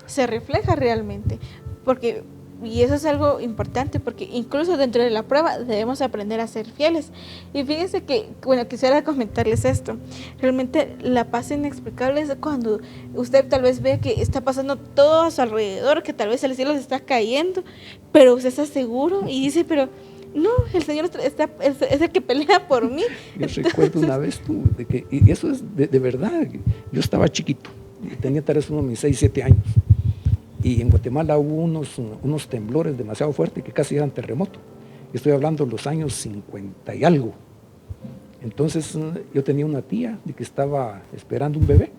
Se refleja realmente, porque, y eso es algo importante, porque incluso dentro de la prueba debemos aprender a ser fieles. Y fíjense que, bueno, quisiera comentarles esto. Realmente la paz inexplicable es cuando usted tal vez ve que está pasando todo a su alrededor, que tal vez el cielo se está cayendo, pero usted está seguro y dice, pero no, el Señor es el que pelea por mí. Yo recuerdo una vez de que, y eso es de verdad, yo estaba chiquito, tenía tal vez unos 6, 7 años, y en Guatemala hubo unos temblores demasiado fuertes que casi eran terremoto. Estoy hablando de los años 50 y algo. Entonces yo tenía una tía de que estaba esperando un bebé,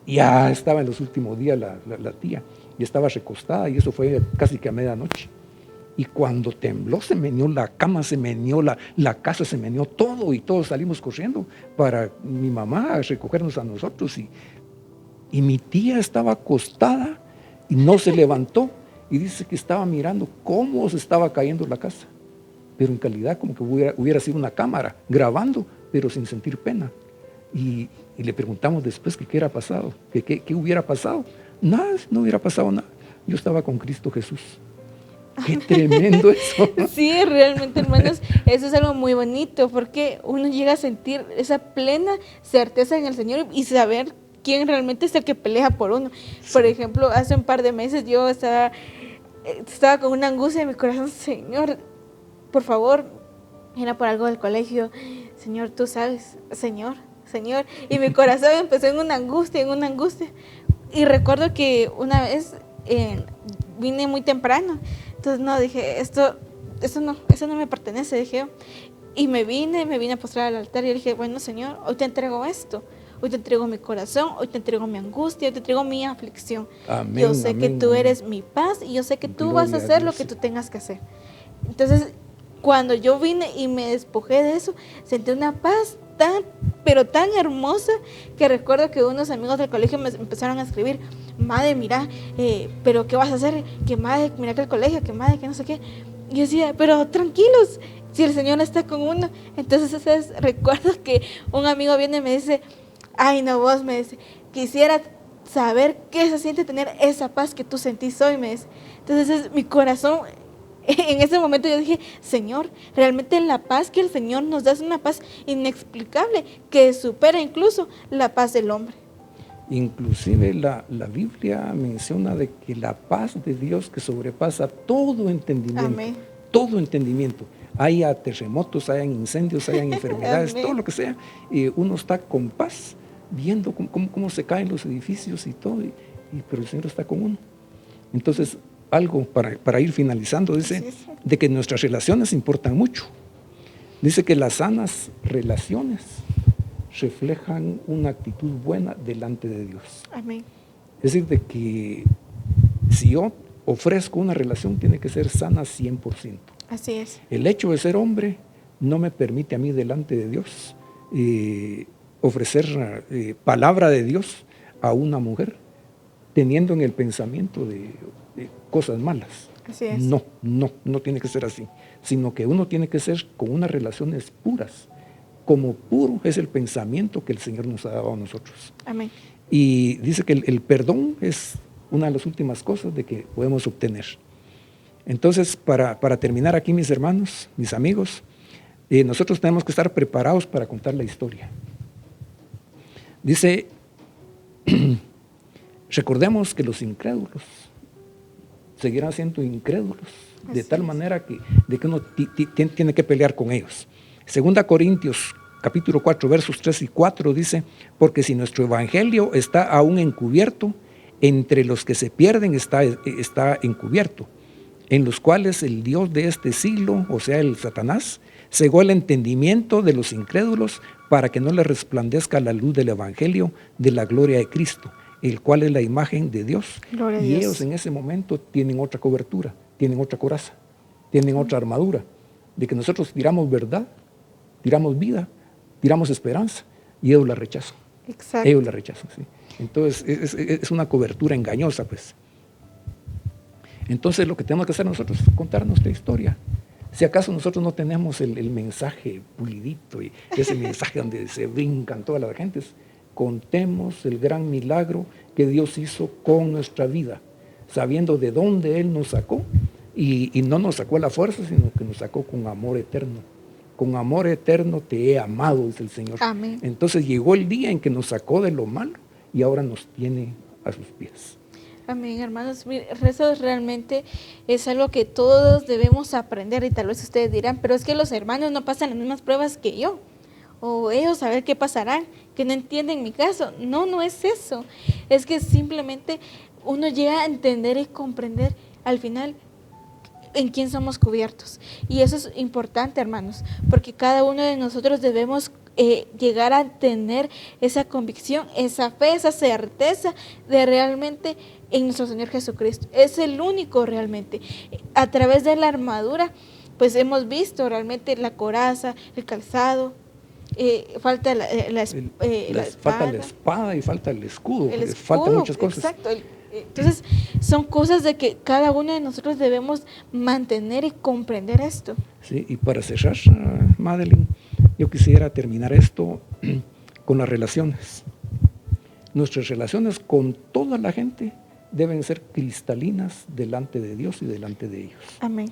y ya estaba en los últimos días la tía, y estaba recostada, y eso fue casi que a medianoche. Y cuando tembló, se meneó la cama, se meneó la casa, se meneó todo, y todos salimos corriendo para mi mamá a recogernos a nosotros. Y mi tía estaba acostada y no se levantó, y dice que estaba mirando cómo se estaba cayendo la casa, pero en calidad como que hubiera sido una cámara grabando, pero sin sentir pena. Y le preguntamos después que qué era pasado, que qué hubiera pasado. Nada, no hubiera pasado nada. Yo estaba con Cristo Jesús. Qué tremendo eso. Sí, realmente, hermanos, eso es algo muy bonito, porque uno llega a sentir esa plena certeza en el Señor y saber quién realmente es el que pelea por uno. Sí. Por ejemplo, hace un par de meses yo estaba con una angustia en mi corazón. Señor, por favor, era por algo del colegio. Señor, tú sabes, Señor. Y mi corazón empezó en una angustia. Y recuerdo que una vez vine muy temprano. Entonces, no, dije, eso no me pertenece, dije yo. Y me vine a postrar al altar y dije, bueno, Señor, hoy te entrego esto. Hoy te entrego mi corazón, hoy te entrego mi angustia, hoy te entrego mi aflicción. Amén, yo sé que tú amén. Eres mi paz y yo sé que tú Gloria vas a hacer Dios, lo que tú tengas que hacer. Entonces, cuando yo vine y me despojé de eso, sentí una paz pero tan hermosa, que recuerdo que unos amigos del colegio me empezaron a escribir, madre, mira, pero ¿qué vas a hacer? Que madre, mira que el colegio, que madre, que no sé qué. Y yo decía, pero tranquilos, si el Señor está con uno. Entonces recuerdo que un amigo viene y me dice, ay no, vos, me dice, quisiera saber qué se siente tener esa paz que tú sentís hoy, me dice. Entonces mi corazón, en ese momento yo dije, Señor, realmente la paz que el Señor nos da es una paz inexplicable, que supera incluso la paz del hombre. Inclusive la Biblia menciona de que la paz de Dios que sobrepasa todo entendimiento, Amén. Todo entendimiento, haya terremotos, haya incendios, haya enfermedades, Amén. todo lo que sea, uno está con paz, viendo cómo se caen los edificios y todo, pero el Señor está con uno. Entonces, algo para ir finalizando. Dice de que nuestras relaciones importan mucho. Dice que las sanas relaciones reflejan una actitud buena delante de Dios. Amén. Es decir, de que si yo ofrezco una relación, tiene que ser sana 100%. Así es. El hecho de ser hombre no me permite a mí delante de Dios ofrecer palabra de Dios a una mujer teniendo en el pensamiento de cosas malas. Así es. No tiene que ser así, sino que uno tiene que ser con unas relaciones puras, como puro es el pensamiento que el Señor nos ha dado a nosotros. Amén. Y dice que el perdón es una de las últimas cosas de que podemos obtener. Entonces, para terminar aquí, mis hermanos, mis amigos, nosotros tenemos que estar preparados para contar la historia. Dice, recordemos que los incrédulos seguirán siendo incrédulos, de tal manera que uno tiene que pelear con ellos. 2 Corintios capítulo 4, versos 3 y 4 dice, porque si nuestro evangelio está aún encubierto, entre los que se pierden está encubierto, en los cuales el Dios de este siglo, o sea, el Satanás, cegó el entendimiento de los incrédulos para que no les resplandezca la luz del evangelio de la gloria de Cristo, el cual es la imagen de Dios. Gloria a y Dios. Ellos en ese momento tienen otra cobertura, tienen otra coraza, tienen otra armadura, de que nosotros tiramos verdad, tiramos vida, tiramos esperanza, y ellos la rechazan. Exacto. Ellos la rechazan, sí. Entonces es una cobertura engañosa, pues. Entonces lo que tenemos que hacer nosotros es contar nuestra historia. Si acaso nosotros no tenemos el mensaje pulidito y ese mensaje donde se brincan todas las gentes, contemos el gran milagro que Dios hizo con nuestra vida, sabiendo de dónde Él nos sacó, y no nos sacó a la fuerza, sino que nos sacó con amor eterno. Con amor eterno te he amado, dice el Señor. Amén. Entonces llegó el día en que nos sacó de lo malo y ahora nos tiene a sus pies. Amén, hermanos. Mire, eso realmente es algo que todos debemos aprender, y tal vez ustedes dirán, pero es que los hermanos no pasan las mismas pruebas que yo, o ellos a ver qué pasarán, que no entienden mi caso. No es eso. Es que simplemente uno llega a entender y comprender al final en quién somos cubiertos. Y eso es importante, hermanos, porque cada uno de nosotros debemos llegar a tener esa convicción, esa fe, esa certeza de realmente en nuestro Señor Jesucristo. Es el único realmente. A través de la armadura, pues hemos visto realmente la coraza, el calzado, falta la espada y falta el escudo, faltan muchas cosas. Exacto. Entonces, son cosas de que cada uno de nosotros debemos mantener y comprender esto. Sí, y para cerrar, Madeline, yo quisiera terminar esto con las relaciones. Nuestras relaciones con toda la gente deben ser cristalinas delante de Dios y delante de ellos. Amén.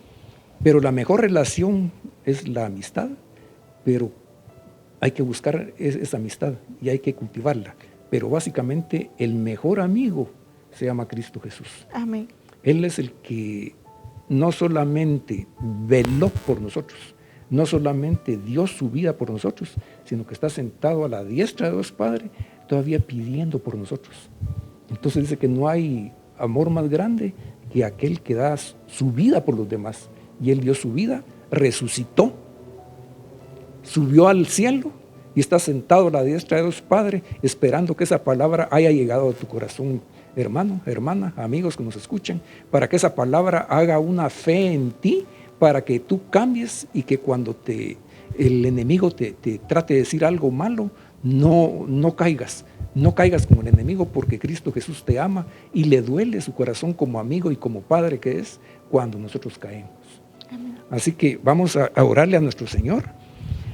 Pero la mejor relación es la amistad, pero hay que buscar esa amistad y hay que cultivarla. Pero básicamente el mejor amigo se llama Cristo Jesús. Amén. Él es el que no solamente veló por nosotros, no solamente dio su vida por nosotros, sino que está sentado a la diestra de Dios Padre, todavía pidiendo por nosotros. Entonces dice que no hay amor más grande que aquel que da su vida por los demás. Y Él dio su vida, resucitó, subió al cielo y está sentado a la diestra de Dios Padre, esperando que esa palabra haya llegado a tu corazón, hermano, hermana, amigos que nos escuchen, para que esa palabra haga una fe en ti, para que tú cambies y que cuando el enemigo te trate de decir algo malo, no caigas como el enemigo, porque Cristo Jesús te ama y le duele su corazón como amigo y como padre que es cuando nosotros caemos. Amén. Así que vamos a orarle a nuestro Señor.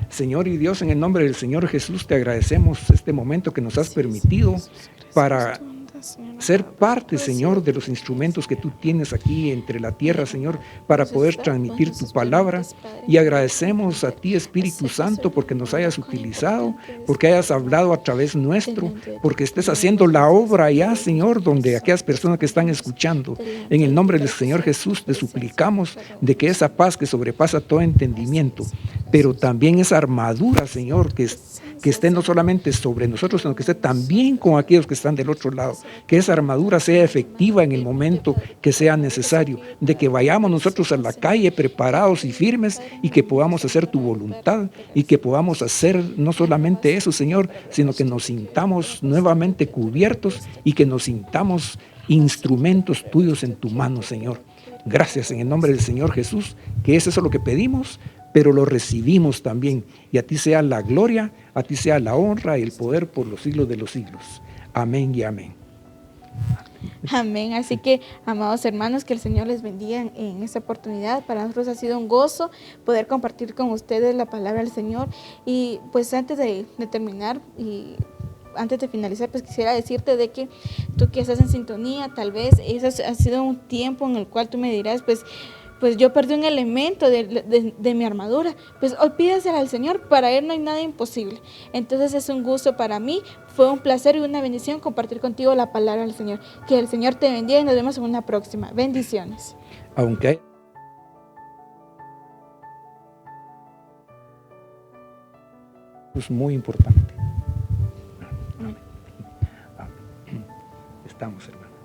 Señor y Dios, en el nombre del Señor Jesús, te agradecemos este momento que nos has permitido para ser parte, Señor, de los instrumentos que tú tienes aquí entre la tierra, Señor, para poder transmitir tu palabra. Y agradecemos a ti, Espíritu Santo, porque nos hayas utilizado, porque hayas hablado a través nuestro, porque estés haciendo la obra allá, Señor, donde aquellas personas que están escuchando. En el nombre del Señor Jesús te suplicamos de que esa paz que sobrepasa todo entendimiento pero también esa armadura, Señor, que esté no solamente sobre nosotros, sino que esté también con aquellos que están del otro lado. Que esa armadura sea efectiva en el momento que sea necesario, de que vayamos nosotros a la calle preparados y firmes y que podamos hacer tu voluntad y que podamos hacer no solamente eso, Señor, sino que nos sintamos nuevamente cubiertos y que nos sintamos instrumentos tuyos en tu mano, Señor. Gracias en el nombre del Señor Jesús, que es eso lo que pedimos, pero lo recibimos también. Y a ti sea la gloria, a ti sea la honra y el poder por los siglos de los siglos. Amén y amén. Amén. Así que, amados hermanos, que el Señor les bendiga en esta oportunidad. Para nosotros ha sido un gozo poder compartir con ustedes la palabra del Señor. Y pues antes de terminar y antes de finalizar, pues quisiera decirte de que tú que estás en sintonía, tal vez ese ha sido un tiempo en el cual tú me dirás, pues yo perdí un elemento de mi armadura. Pues hoy pídesela al Señor, para Él no hay nada imposible. Entonces es un gusto para mí, fue un placer y una bendición compartir contigo la palabra del Señor. Que el Señor te bendiga y nos vemos en una próxima. Bendiciones. Aunque es muy importante. Estamos, hermanos.